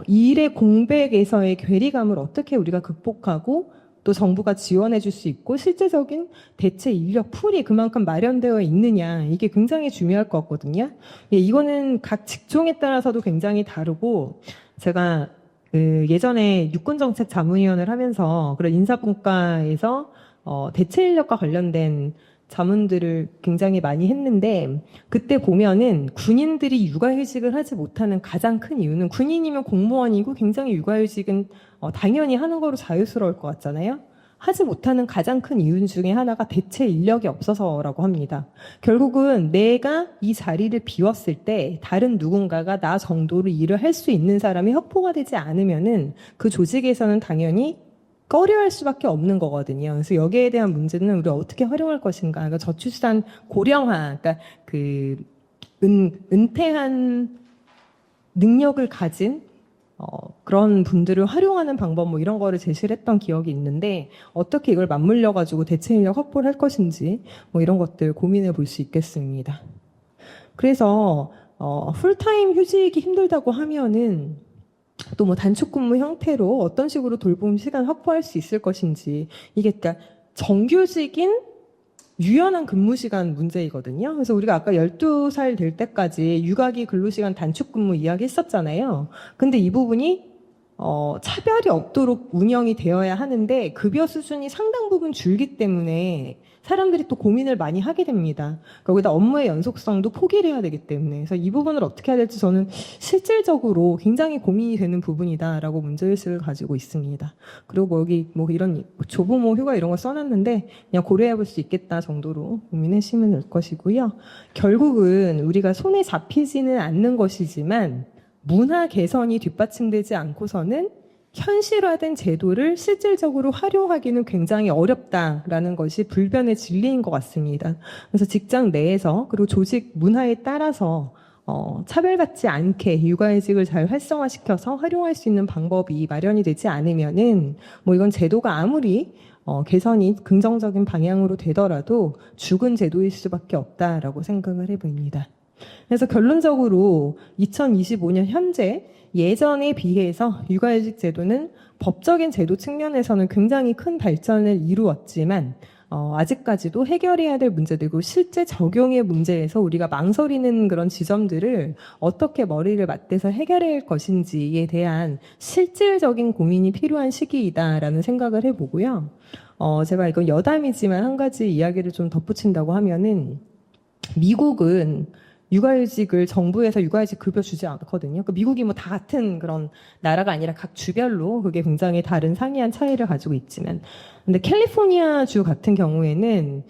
일의 공백에서의 괴리감을 어떻게 우리가 극복하고 또 정부가 지원해 줄 수 있고 실제적인 대체 인력 풀이 그만큼 마련되어 있느냐 이게 굉장히 중요할 것 같거든요. 예, 이거는 각 직종에 따라서도 굉장히 다르고 제가 예전에 육군정책 자문위원을 하면서 그런 인사분과에서 대체 인력과 관련된 자문들을 굉장히 많이 했는데 그때 보면은 군인들이 육아휴직을 하지 못하는 가장 큰 이유는 군인이면 공무원이고 굉장히 육아휴직은 당연히 하는 거로 자유스러울 것 같잖아요. 하지 못하는 가장 큰 이유 중에 하나가 대체 인력이 없어서라고 합니다. 결국은 내가 이 자리를 비웠을 때 다른 누군가가 나 정도로 일을 할 수 있는 사람이 확보가 되지 않으면은 그 조직에서는 당연히 꺼려할 수밖에 없는 거거든요. 그래서 여기에 대한 문제는 우리가 어떻게 활용할 것인가. 그러니까 저출산 고령화, 그러니까 은퇴한 능력을 가진 그런 분들을 활용하는 방법 뭐 이런 거를 제시를 했던 기억이 있는데 어떻게 이걸 맞물려 가지고 대체 인력 확보를 할 것인지 뭐 이런 것들 고민해 볼 수 있겠습니다. 그래서 풀타임 휴직이 힘들다고 하면은 또 뭐 단축 근무 형태로 어떤 식으로 돌봄 시간 확보할 수 있을 것인지 이게 그러니까 정규직인 유연한 근무 시간 문제이거든요. 그래서 우리가 아까 12살 될 때까지 육아기 근로시간 단축 근무 이야기 했었잖아요. 근데 이 부분이 차별이 없도록 운영이 되어야 하는데 급여 수준이 상당 부분 줄기 때문에 사람들이 또 고민을 많이 하게 됩니다. 거기다 업무의 연속성도 포기를 해야 되기 때문에 그래서 이 부분을 어떻게 해야 될지 저는 실질적으로 굉장히 고민이 되는 부분이다라고 문제의식을 가지고 있습니다. 그리고 뭐 여기 뭐 이런 조부모 휴가 이런 거 써놨는데 그냥 고려해 볼 수 있겠다 정도로 고민하시면 될 것이고요. 결국은 우리가 손에 잡히지는 않는 것이지만 문화 개선이 뒷받침되지 않고서는 현실화된 제도를 실질적으로 활용하기는 굉장히 어렵다라는 것이 불변의 진리인 것 같습니다. 그래서 직장 내에서 그리고 조직 문화에 따라서 차별받지 않게 육아휴직을 잘 활성화시켜서 활용할 수 있는 방법이 마련이 되지 않으면은 뭐 이건 제도가 아무리 개선이 긍정적인 방향으로 되더라도 죽은 제도일 수밖에 없다라고 생각을 해봅니다. 그래서 결론적으로 2025년 현재 예전에 비해서 육아휴직 제도는 법적인 제도 측면에서는 굉장히 큰 발전을 이루었지만 아직까지도 해결해야 될 문제들이고 실제 적용의 문제에서 우리가 망설이는 그런 지점들을 어떻게 머리를 맞대서 해결해야 할 것인지에 대한 실질적인 고민이 필요한 시기이다라는 생각을 해보고요. 제가 이건 여담이지만 한 가지 이야기를 좀 덧붙인다고 하면은 미국은 육아휴직을 정부에서 육아휴직 급여 주지 않거든요. 그러니까 미국이 뭐 다 같은 그런 나라가 아니라 각 주별로 그게 굉장히 다른 상이한 차이를 가지고 있지만, 근데 캘리포니아 주 같은 경우에는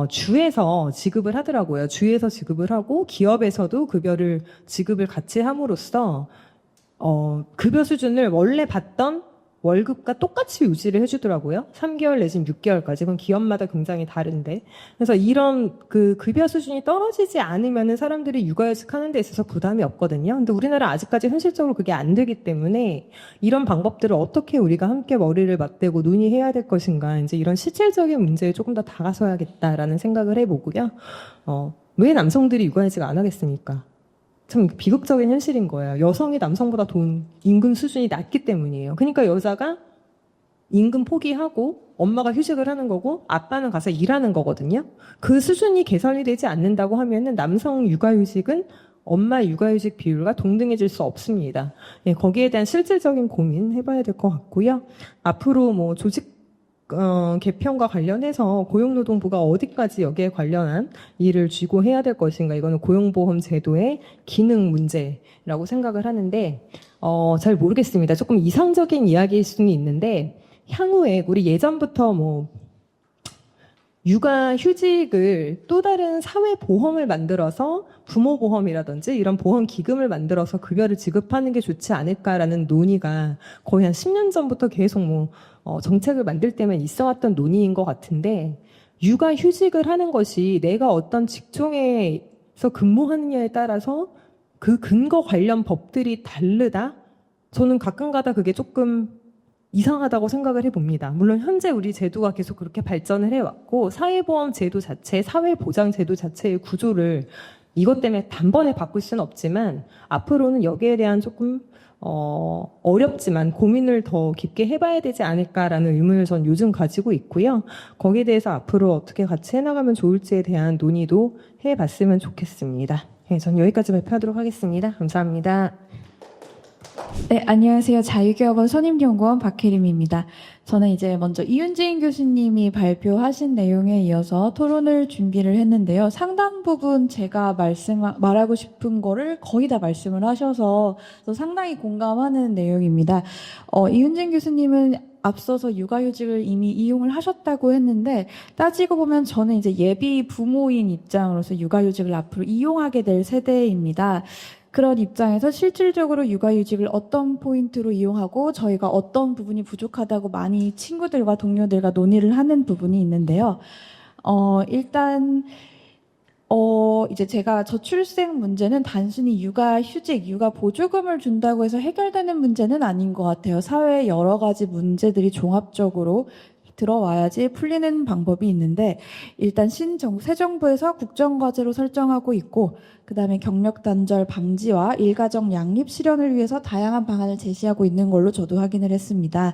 주에서 지급을 하더라고요. 주에서 지급을 하고 기업에서도 급여를 지급을 같이 함으로써 급여 수준을 원래 받던 월급과 똑같이 유지를 해주더라고요. 3개월 내지는 6개월까지. 그건 기업마다 굉장히 다른데. 그래서 이런 그 급여 수준이 떨어지지 않으면은 사람들이 육아휴직 하는 데 있어서 부담이 없거든요. 근데 우리나라 아직까지 현실적으로 그게 안 되기 때문에 이런 방법들을 어떻게 우리가 함께 머리를 맞대고 논의해야 될 것인가. 이제 이런 실질적인 문제에 조금 더 다가서야겠다라는 생각을 해보고요. 왜 남성들이 육아휴직 안 하겠습니까? 참 비극적인 현실인 거예요. 여성이 남성보다 임금 수준이 낮기 때문이에요. 그러니까 여자가 임금 포기하고 엄마가 휴직을 하는 거고 아빠는 가서 일하는 거거든요. 그 수준이 개선이 되지 않는다고 하면은 남성 육아휴직은 엄마 육아휴직 비율과 동등해질 수 없습니다. 예, 거기에 대한 실질적인 고민 해봐야 될 것 같고요. 앞으로 뭐 조직 개편과 관련해서 고용노동부가 어디까지 여기에 관련한 일을 쥐고 해야 될 것인가, 이거는 고용보험 제도의 기능 문제라고 생각을 하는데 잘 모르겠습니다. 조금 이상적인 이야기일 수는 있는데 향후에 우리 예전부터 뭐 육아휴직을 또 다른 사회보험을 만들어서 부모보험이라든지 이런 보험 기금을 만들어서 급여를 지급하는 게 좋지 않을까라는 논의가 거의 한 10년 전부터 계속 정책을 만들 때만 있어 왔던 논의인 것 같은데, 육아휴직을 하는 것이 내가 어떤 직종에서 근무하느냐에 따라서 그 근거 관련 법들이 다르다? 저는 가끔가다 그게 조금 이상하다고 생각을 해봅니다. 물론 현재 우리 제도가 계속 그렇게 발전을 해왔고 사회보험 제도 자체, 사회보장 제도 자체의 구조를 이것 때문에 단번에 바꿀 수는 없지만 앞으로는 여기에 대한 조금 어렵지만 고민을 더 깊게 해봐야 되지 않을까라는 의문을 전 요즘 가지고 있고요. 거기에 대해서 앞으로 어떻게 같이 해나가면 좋을지에 대한 논의도 해봤으면 좋겠습니다. 네, 전 여기까지 발표하도록 하겠습니다. 감사합니다. 네, 안녕하세요. 자유개업원 선임연구원 박혜림입니다. 저는 이제 먼저 이윤진 교수님이 발표하신 내용에 이어서 토론을 준비를 했는데요. 상당 부분 제가 말하고 싶은 거를 거의 다 말씀을 하셔서 상당히 공감하는 내용입니다. 이윤진 교수님은 앞서서 육아휴직을 이미 이용을 하셨다고 했는데, 따지고 보면 저는 이제 예비 부모인 입장으로서 육아휴직을 앞으로 이용하게 될 세대입니다. 그런 입장에서 실질적으로 육아휴직을 어떤 포인트로 이용하고 저희가 어떤 부분이 부족하다고 많이 친구들과 동료들과 논의를 하는 부분이 있는데요. 일단 이제 제가 저출생 문제는 단순히 육아휴직, 육아보조금을 준다고 해서 해결되는 문제는 아닌 것 같아요. 사회의 여러 가지 문제들이 종합적으로 들어와야지 풀리는 방법이 있는데, 일단 새 정부에서 국정과제로 설정하고 있고, 그 다음에 경력 단절 방지와 일가정 양립 실현을 위해서 다양한 방안을 제시하고 있는 걸로 저도 확인을 했습니다.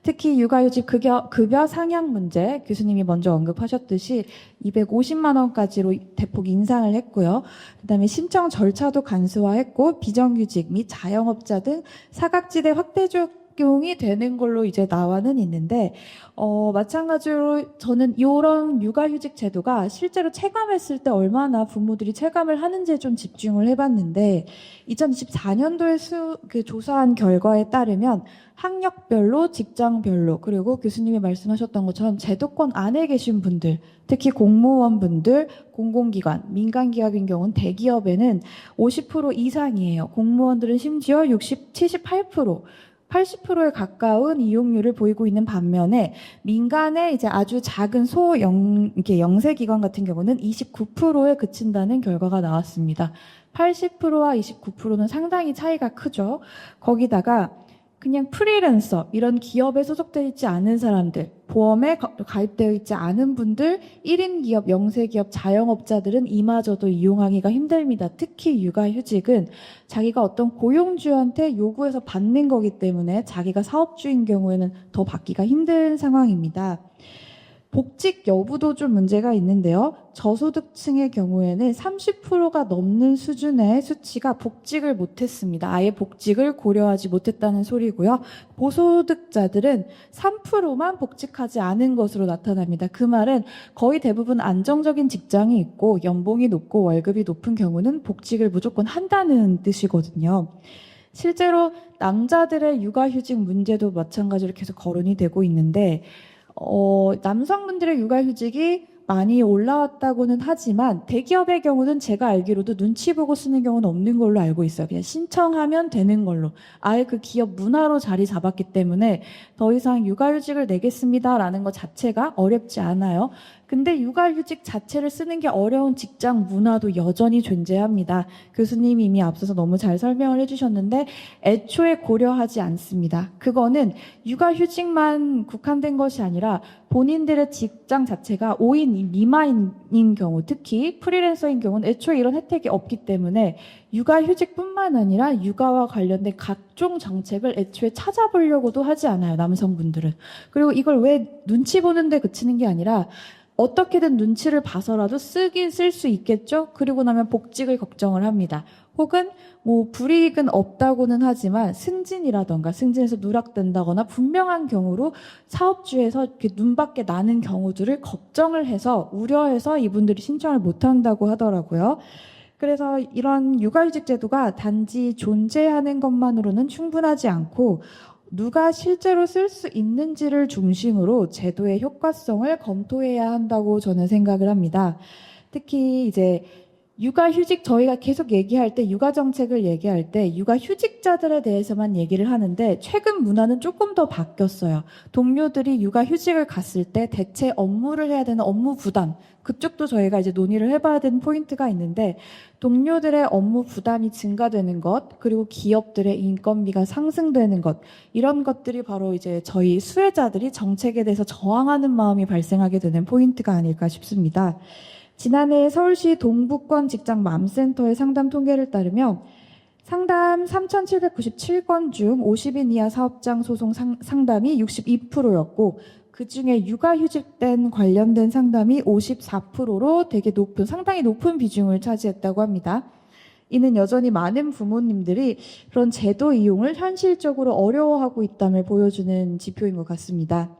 특히 육아휴직 급여 상향 문제, 교수님이 먼저 언급하셨듯이 250만 원까지로 대폭 인상을 했고요. 그다음에 신청 절차도 간소화했고, 비정규직 및 자영업자 등 사각지대 확대 적용이 되는 걸로 이제 나와는 있는데, 마찬가지로 저는 이런 육아휴직 제도가 실제로 체감했을 때 얼마나 부모들이 체감을 하는지에 좀 집중을 해봤는데, 2024년도에 조사한 결과에 따르면 학력별로, 직장별로, 그리고 교수님이 말씀하셨던 것처럼 제도권 안에 계신 분들, 특히 공무원분들, 공공기관, 민간기업인 경우는 대기업에는 50% 이상이에요. 공무원들은 심지어 78%, 80%에 가까운 이용률을 보이고 있는 반면에, 민간의 이제 아주 작은 영세기관 같은 경우는 29%에 그친다는 결과가 나왔습니다. 80%와 29%는 상당히 차이가 크죠. 거기다가 그냥 프리랜서, 이런 기업에 소속되어 있지 않은 사람들, 보험에 가입되어 있지 않은 분들, 1인 기업, 영세기업, 자영업자들은 이마저도 이용하기가 힘듭니다. 특히 육아휴직은 자기가 어떤 고용주한테 요구해서 받는 거기 때문에 자기가 사업주인 경우에는 더 받기가 힘든 상황입니다. 복직 여부도 좀 문제가 있는데요. 저소득층의 경우에는 30%가 넘는 수준의 수치가 복직을 못했습니다. 아예 복직을 고려하지 못했다는 소리고요. 고소득자들은 3%만 복직하지 않은 것으로 나타납니다. 그 말은 거의 대부분 안정적인 직장이 있고 연봉이 높고 월급이 높은 경우는 복직을 무조건 한다는 뜻이거든요. 실제로 남자들의 육아휴직 문제도 마찬가지로 계속 거론이 되고 있는데, 남성분들의 육아휴직이 많이 올라왔다고는 하지만 대기업의 경우는 제가 알기로도 눈치 보고 쓰는 경우는 없는 걸로 알고 있어요. 그냥 신청하면 되는 걸로. 아예 그 기업 문화로 자리 잡았기 때문에 더 이상 육아휴직을 내겠습니다라는 것 자체가 어렵지 않아요. 근데 육아휴직 자체를 쓰는 게 어려운 직장 문화도 여전히 존재합니다. 교수님이 이미 앞서서 너무 잘 설명을 해주셨는데 애초에 고려하지 않습니다. 그거는 육아휴직만 국한된 것이 아니라 본인들의 직장 자체가 5인 미만인 경우, 특히 프리랜서인 경우는 애초에 이런 혜택이 없기 때문에 육아휴직뿐만 아니라 육아와 관련된 각종 정책을 애초에 찾아보려고도 하지 않아요, 남성분들은. 그리고 이걸 왜 눈치 보는데 그치는 게 아니라 어떻게든 눈치를 봐서라도 쓰긴 쓸 수 있겠죠? 그리고 나면 복직을 걱정을 합니다. 혹은 뭐 불이익은 없다고는 하지만 승진에서 누락된다거나 분명한 경우로 사업주에서 이렇게 눈밖에 나는 경우들을 걱정을 해서 우려해서 이분들이 신청을 못 한다고 하더라고요. 그래서 이런 육아휴직 제도가 단지 존재하는 것만으로는 충분하지 않고 누가 실제로 쓸 수 있는지를 중심으로 제도의 효과성을 검토해야 한다고 저는 생각을 합니다. 특히 이제 육아휴직 저희가 계속 얘기할 때 육아정책을 얘기할 때 육아휴직자들에 대해서만 얘기를 하는데 최근 문화는 조금 더 바뀌었어요. 동료들이 육아휴직을 갔을 때 대체 업무를 해야 되는 업무 부담 그쪽도 저희가 이제 논의를 해봐야 되는 포인트가 있는데 동료들의 업무 부담이 증가되는 것 그리고 기업들의 인건비가 상승되는 것 이런 것들이 바로 이제 저희 수혜자들이 정책에 대해서 저항하는 마음이 발생하게 되는 포인트가 아닐까 싶습니다. 지난해 서울시 동부권 직장 맘센터의 상담 통계를 따르면 상담 3,797건 중 50인 이하 사업장 소송 상담이 62%였고 그중에 육아휴직된 관련된 상담이 54%로 상당히 높은 비중을 차지했다고 합니다. 이는 여전히 많은 부모님들이 그런 제도 이용을 현실적으로 어려워하고 있다는 보여주는 지표인 것 같습니다.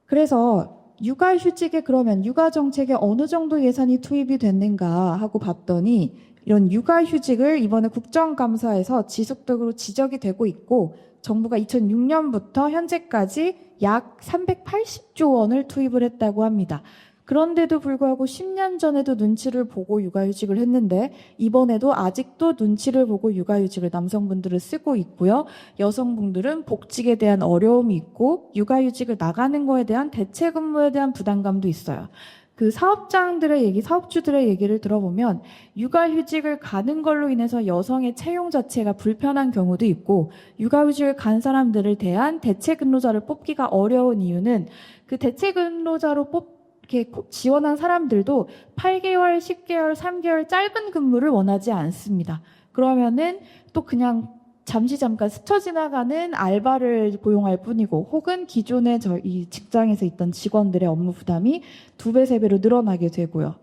그래서 육아휴직에 그러면 육아정책에 어느 정도 예산이 투입이 됐는가 하고 봤더니 이런 육아휴직을 이번에 국정감사에서 지속적으로 지적이 되고 있고 정부가 2006년부터 현재까지 약 380조 원을 투입을 했다고 합니다. 그런데도 불구하고 10년 전에도 눈치를 보고 육아휴직을 했는데 이번에도 아직도 눈치를 보고 육아휴직을 남성분들은 쓰고 있고요. 여성분들은 복직에 대한 어려움이 있고 육아휴직을 나가는 거에 대한 대체 근무에 대한 부담감도 있어요. 그 사업주들의 얘기를 들어보면 육아휴직을 가는 걸로 인해서 여성의 채용 자체가 불편한 경우도 있고 육아휴직을 간 사람들을 대한 대체 근로자를 뽑기가 어려운 이유는 그 대체 근로자로 이렇게 지원한 사람들도 8개월, 10개월, 3개월 짧은 근무를 원하지 않습니다. 그러면은 또 그냥 잠깐 스쳐 지나가는 알바를 고용할 뿐이고 혹은 기존에 저희 직장에서 있던 직원들의 업무 부담이 2배, 3배로 늘어나게 되고요.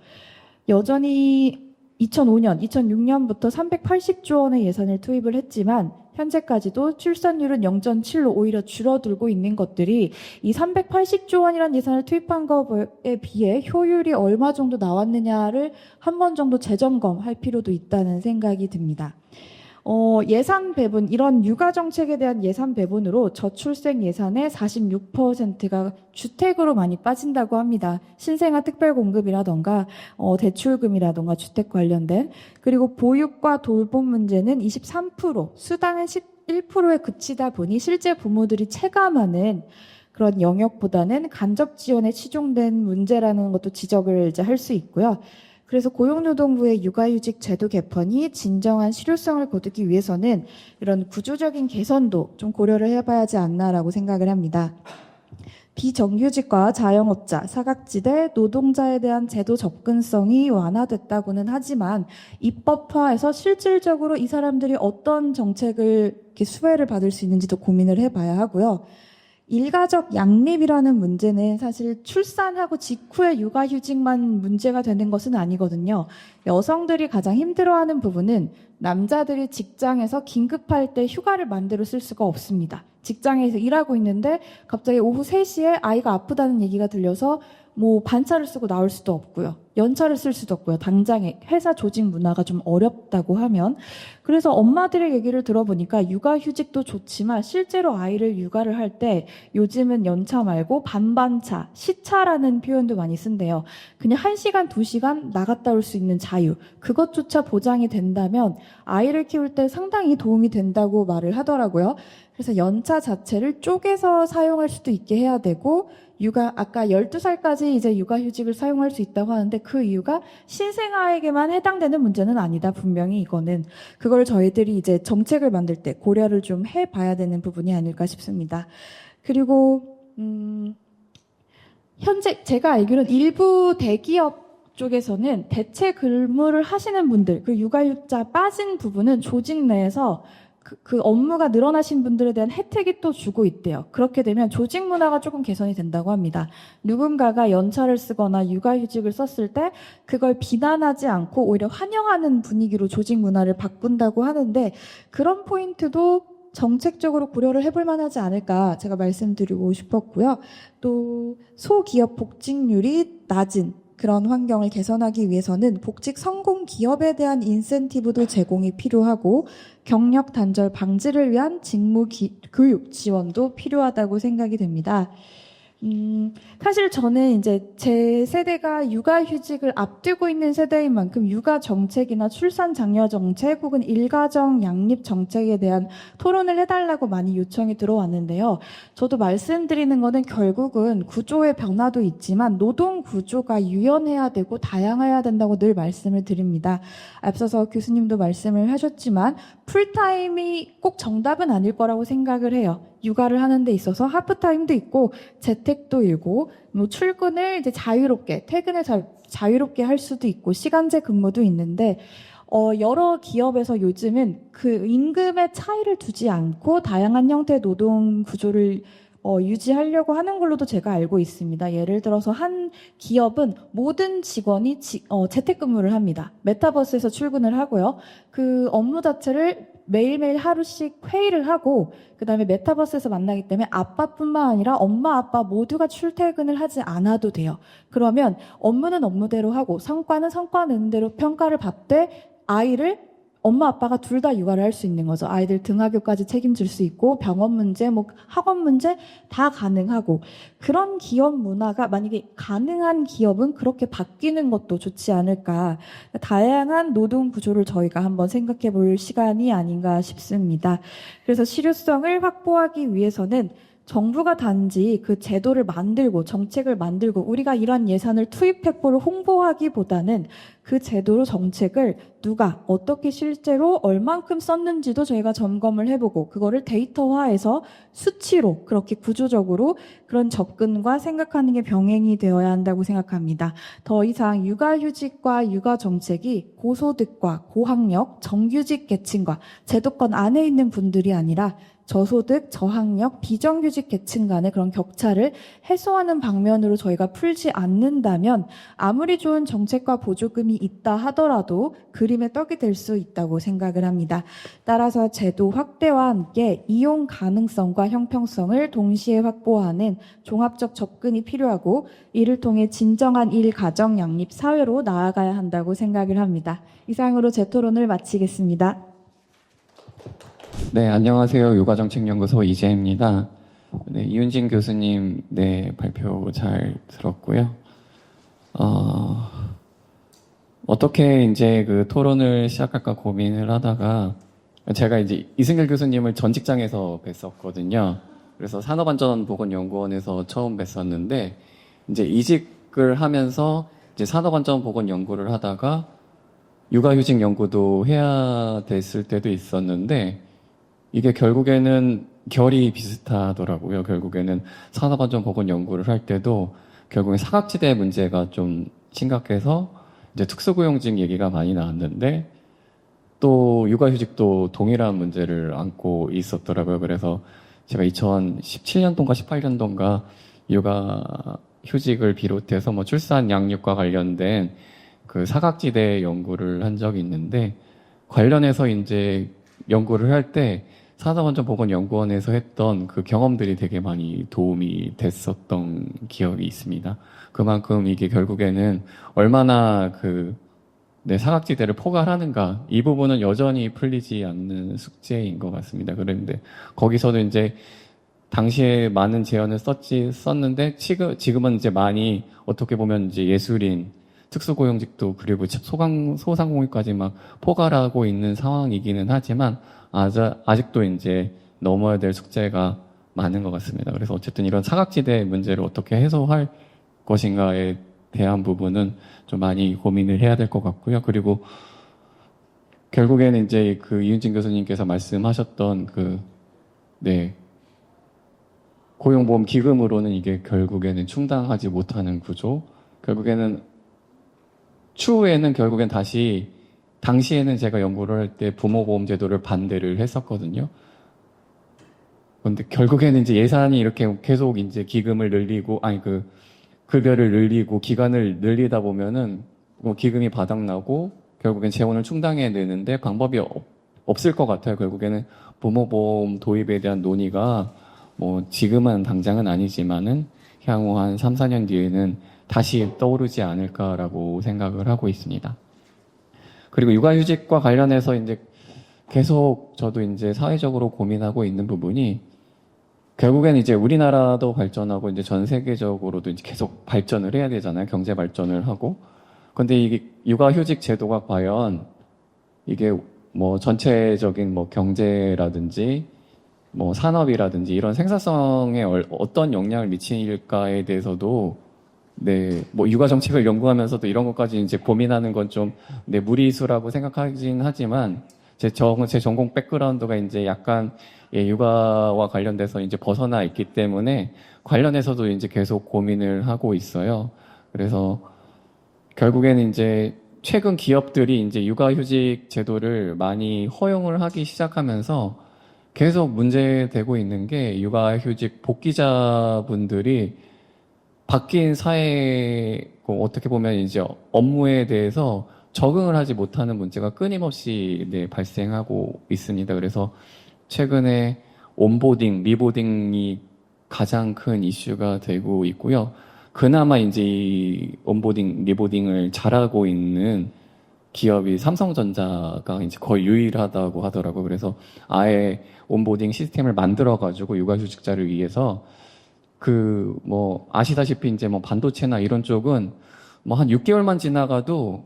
여전히 2006년부터 380조 원의 예산을 투입을 했지만 현재까지도 출산율은 0.7로 오히려 줄어들고 있는 것들이 이 380조 원이라는 예산을 투입한 것에 비해 효율이 얼마 정도 나왔느냐를 한 번 정도 재점검할 필요도 있다는 생각이 듭니다. 예산 배분, 이런 육아 정책에 대한 예산 배분으로 저출생 예산의 46%가 주택으로 많이 빠진다고 합니다. 신생아 특별 공급이라던가 대출금이라던가 주택 관련된 그리고 보육과 돌봄 문제는 23%, 수당은 11%에 그치다 보니 실제 부모들이 체감하는 그런 영역보다는 간접 지원에 치중된 문제라는 것도 지적을 이제 할 수 있고요. 그래서 고용노동부의 육아휴직 제도 개편이 진정한 실효성을 거두기 위해서는 이런 구조적인 개선도 좀 고려를 해봐야 하지 않나라고 생각을 합니다. 비정규직과 자영업자, 사각지대, 노동자에 대한 제도 접근성이 완화됐다고는 하지만 입법화해서 실질적으로 이 사람들이 어떤 정책을 이렇게 수혜를 받을 수 있는지도 고민을 해봐야 하고요. 일가적 양립이라는 문제는 사실 출산하고 직후에 육아휴직만 문제가 되는 것은 아니거든요. 여성들이 가장 힘들어하는 부분은 남자들이 직장에서 긴급할 때 휴가를 마음대로 쓸 수가 없습니다. 직장에서 일하고 있는데 갑자기 오후 3시에 아이가 아프다는 얘기가 들려서 뭐 반차를 쓰고 나올 수도 없고요. 연차를 쓸 수도 없고요. 당장에 회사 조직 문화가 좀 어렵다고 하면. 그래서 엄마들의 얘기를 들어보니까 육아휴직도 좋지만 실제로 아이를 육아를 할 때 요즘은 연차 말고 반반차, 시차라는 표현도 많이 쓴대요. 그냥 1시간, 2시간 나갔다 올 수 있는 자유. 그것조차 보장이 된다면 아이를 키울 때 상당히 도움이 된다고 말을 하더라고요. 그래서 연차 자체를 쪼개서 사용할 수도 있게 해야 되고 아까 12살까지 이제 육아휴직을 사용할 수 있다고 하는데 그 이유가 신생아에게만 해당되는 문제는 아니다. 분명히 이거는. 그걸 저희들이 이제 정책을 만들 때 고려를 좀 해봐야 되는 부분이 아닐까 싶습니다. 그리고, 현재 제가 알기로는 일부 대기업 쪽에서는 대체 근무를 하시는 분들, 그 육아휴직자 빠진 부분은 조직 내에서 그 업무가 늘어나신 분들에 대한 혜택이 또 주고 있대요. 그렇게 되면 조직 문화가 조금 개선이 된다고 합니다. 누군가가 연차를 쓰거나 육아휴직을 썼을 때 그걸 비난하지 않고 오히려 환영하는 분위기로 조직 문화를 바꾼다고 하는데 그런 포인트도 정책적으로 고려를 해볼 만하지 않을까 제가 말씀드리고 싶었고요. 또 소기업 복직률이 낮은 그런 환경을 개선하기 위해서는 복직 성공 기업에 대한 인센티브도 제공이 필요하고 경력 단절 방지를 위한 직무 교육 지원도 필요하다고 생각이 됩니다. 사실 저는 이제 제 세대가 육아휴직을 앞두고 있는 세대인 만큼 육아 정책이나 출산 장려 정책 혹은 일가정 양립 정책에 대한 토론을 해달라고 많이 요청이 들어왔는데요. 저도 말씀드리는 거는 결국은 구조의 변화도 있지만 노동 구조가 유연해야 되고 다양해야 된다고 늘 말씀을 드립니다. 앞서서 교수님도 말씀을 하셨지만 풀타임이 꼭 정답은 아닐 거라고 생각을 해요. 육아를 하는 데 있어서 하프타임도 있고 재택도 있고 뭐 출근을 이제 자유롭게 퇴근을 자유롭게 할 수도 있고 시간제 근무도 있는데 여러 기업에서 요즘은 그 임금의 차이를 두지 않고 다양한 형태의 노동 구조를 유지하려고 하는 걸로도 제가 알고 있습니다. 예를 들어서 한 기업은 모든 직원이 재택근무를 합니다. 메타버스에서 출근을 하고요. 그 업무 자체를 매일매일 하루씩 회의를 하고 그다음에 메타버스에서 만나기 때문에 아빠뿐만 아니라 엄마, 아빠 모두가 출퇴근을 하지 않아도 돼요. 그러면 업무는 업무대로 하고 성과는 성과는대로 평가를 받되 아이를 엄마 아빠가 둘 다 육아를 할 수 있는 거죠. 아이들 등하교까지 책임질 수 있고 병원 문제, 뭐 학원 문제 다 가능하고 그런 기업 문화가 만약에 가능한 기업은 그렇게 바뀌는 것도 좋지 않을까. 다양한 노동 구조를 저희가 한번 생각해 볼 시간이 아닌가 싶습니다. 그래서 실효성을 확보하기 위해서는 정부가 단지 그 제도를 만들고 정책을 만들고 우리가 이러한 예산을 투입했고를 홍보하기보다는 그 제도로 정책을 누가 어떻게 실제로 얼만큼 썼는지도 저희가 점검을 해보고 그거를 데이터화해서 수치로 그렇게 구조적으로 그런 접근과 생각하는 게 병행이 되어야 한다고 생각합니다. 더 이상 육아휴직과 육아정책이 고소득과 고학력, 정규직 계층과 제도권 안에 있는 분들이 아니라 저소득, 저학력, 비정규직 계층 간의 그런 격차를 해소하는 방면으로 저희가 풀지 않는다면 아무리 좋은 정책과 보조금이 있다 하더라도 그림의 떡이 될 수 있다고 생각을 합니다. 따라서 제도 확대와 함께 이용 가능성과 형평성을 동시에 확보하는 종합적 접근이 필요하고 이를 통해 진정한 일가정 양립 사회로 나아가야 한다고 생각을 합니다. 이상으로 제 토론을 마치겠습니다. 네, 안녕하세요. 육아정책연구소 이재입니다. 네, 이윤진 교수님, 네, 발표 잘 들었고요. 어떻게 이제 그 토론을 시작할까 고민을 하다가 제가 이제 이승열 교수님을 전 직장에서 뵀었거든요. 그래서 산업안전보건연구원에서 처음 뵀었는데 이제 이직을 하면서 이제 산업안전보건연구를 하다가 육아휴직 연구도 해야 됐을 때도 있었는데 이게 결국에는 결이 비슷하더라고요. 결국에는 산업안전보건 연구를 할 때도 결국엔 사각지대 문제가 좀 심각해서 이제 특수고용직 얘기가 많이 나왔는데 또 육아휴직도 동일한 문제를 안고 있었더라고요. 그래서 제가 2017년도인가 18년도인가 육아휴직을 비롯해서 뭐 출산 양육과 관련된 그 사각지대 연구를 한 적이 있는데 관련해서 이제 연구를 할 때 산업안전보건연구원에서 했던 그 경험들이 되게 많이 도움이 됐었던 기억이 있습니다. 그만큼 이게 결국에는 얼마나 사각지대를 포괄하는가 이 부분은 여전히 풀리지 않는 숙제인 것 같습니다. 그런데 거기서도 이제 당시에 많은 제언을 썼는데 지금은 이제 많이 어떻게 보면 이제 예술인 특수고용직도 그리고 소상공인까지 막 포괄하고 있는 상황이기는 하지만 아직도 이제 넘어야 될 숙제가 많은 것 같습니다. 그래서 어쨌든 이런 사각지대 문제를 어떻게 해소할 것인가에 대한 부분은 좀 많이 고민을 해야 될 것 같고요. 그리고 결국에는 이제 그 이윤진 교수님께서 말씀하셨던 고용보험 기금으로는 이게 결국에는 충당하지 못하는 구조, 결국에는 추후에는 결국엔 다시 당시에는 제가 연구를 할 때 부모보험 제도를 반대를 했었거든요. 그런데 결국에는 이제 예산이 이렇게 계속 이제 기금을 늘리고, 아니, 급여를 늘리고, 기간을 늘리다 보면은, 뭐 기금이 바닥나고, 결국엔 재원을 충당해야 되는데 방법이 없을 것 같아요. 결국에는 부모보험 도입에 대한 논의가 뭐 지금은 당장은 아니지만은 향후 한 3, 4년 뒤에는 다시 떠오르지 않을까라고 생각을 하고 있습니다. 그리고 육아휴직과 관련해서 이제 계속 저도 이제 사회적으로 고민하고 있는 부분이 결국에는 이제 우리나라도 발전하고 이제 전 세계적으로도 이제 계속 발전을 해야 되잖아요. 경제 발전을 하고. 근데 이게 육아휴직 제도가 과연 이게 뭐 전체적인 뭐 경제라든지 뭐 산업이라든지 이런 생산성에 어떤 영향을 미칠까에 대해서도 네, 뭐 육아 정책을 연구하면서도 이런 것까지 이제 고민하는 건 좀 네, 무리수라고 생각하긴 하지만 제 전공 백그라운드가 이제 약간 예, 육아와 관련돼서 이제 벗어나 있기 때문에 관련해서도 이제 계속 고민을 하고 있어요. 그래서 결국에는 이제 최근 기업들이 이제 육아휴직 제도를 많이 허용을 하기 시작하면서 계속 문제되고 있는 게 육아휴직 복귀자분들이 바뀐 사회, 어떻게 보면 이제 업무에 대해서 적응을 하지 못하는 문제가 끊임없이 네, 발생하고 있습니다. 그래서 최근에 온보딩, 리보딩이 가장 큰 이슈가 되고 있고요. 그나마 이제 이 온보딩, 리보딩을 잘하고 있는 기업이 삼성전자가 이제 거의 유일하다고 하더라고요. 그래서 아예 온보딩 시스템을 만들어가지고 육아휴직자를 위해서 아시다시피 이제 뭐 반도체나 이런 쪽은 뭐 한 6개월만 지나가도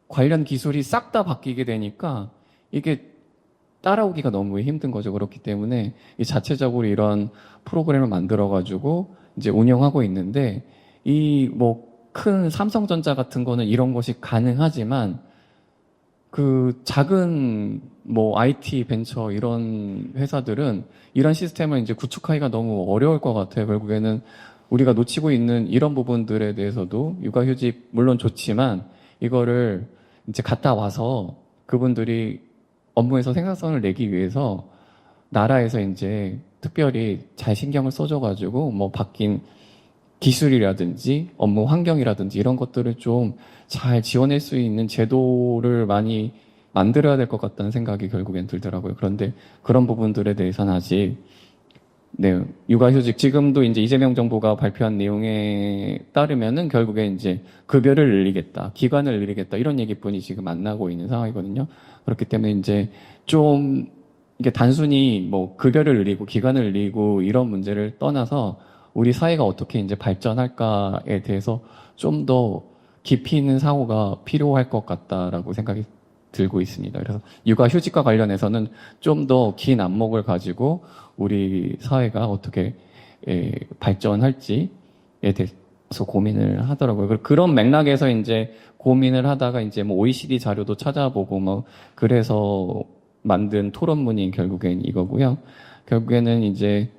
관련 기술이 싹 다 바뀌게 되니까 이게 따라오기가 너무 힘든 거죠. 그렇기 때문에 이 자체적으로 이런 프로그램을 만들어가지고 이제 운영하고 있는데 이 뭐 큰 삼성전자 같은 거는 이런 것이 가능하지만 그 작은 뭐 IT 벤처 이런 회사들은 이런 시스템을 이제 구축하기가 너무 어려울 것 같아요. 결국에는 우리가 놓치고 있는 이런 부분들에 대해서도 육아휴직 물론 좋지만 이거를 이제 갔다 와서 그분들이 업무에서 생산성을 내기 위해서 나라에서 이제 특별히 잘 신경을 써줘가지고 뭐 바뀐 기술이라든지 업무 환경이라든지 이런 것들을 좀 잘 지원할 수 있는 제도를 많이 만들어야 될 것 같다는 생각이 결국엔 들더라고요. 그런데 그런 부분들에 대해서는 아직 네, 육아휴직 지금도 이제 이재명 정부가 발표한 내용에 따르면은 결국에 이제 급여를 늘리겠다, 기간을 늘리겠다 이런 얘기뿐이 지금 안 나고 있는 상황이거든요. 그렇기 때문에 이제 좀 이게 단순히 뭐 급여를 늘리고 기간을 늘리고 이런 문제를 떠나서 우리 사회가 어떻게 이제 발전할까에 대해서 좀 더 깊이 있는 사고가 필요할 것 같다라고 생각이 들고 있습니다. 그래서 육아휴직과 관련해서는 좀 더 긴 안목을 가지고 우리 사회가 어떻게 발전할지에 대해서 고민을 하더라고요. 그런 맥락에서 이제 고민을 하다가 이제 뭐 OECD 자료도 찾아보고 뭐 그래서 만든 토론문이 결국엔 이거고요. 결국에는 이제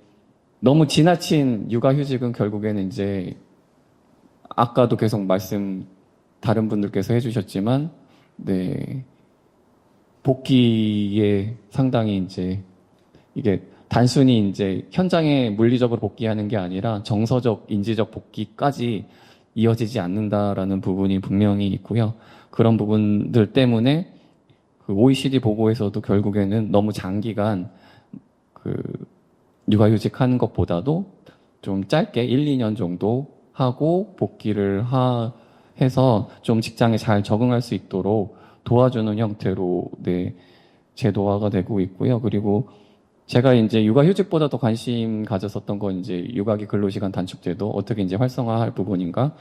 너무 지나친 육아휴직은 결국에는 이제 아까도 계속 다른 분들께서 해주셨지만 네. 복귀에 상당히 이제 이게 단순히 이제 현장에 물리적으로 복귀하는 게 아니라 정서적, 인지적 복귀까지 이어지지 않는다라는 부분이 분명히 있고요. 그런 부분들 때문에 그 OECD 보고에서도 결국에는 너무 장기간 육아휴직 하는 것보다도 좀 짧게 1, 2년 정도 하고 복귀를 해서 좀 직장에 잘 적응할 수 있도록 도와주는 형태로 네, 제도화가 되고 있고요. 그리고 제가 이제 육아휴직보다 더 관심 가졌었던 건 이제 육아기 근로시간 단축제도 어떻게 이제 활성화할 부분인가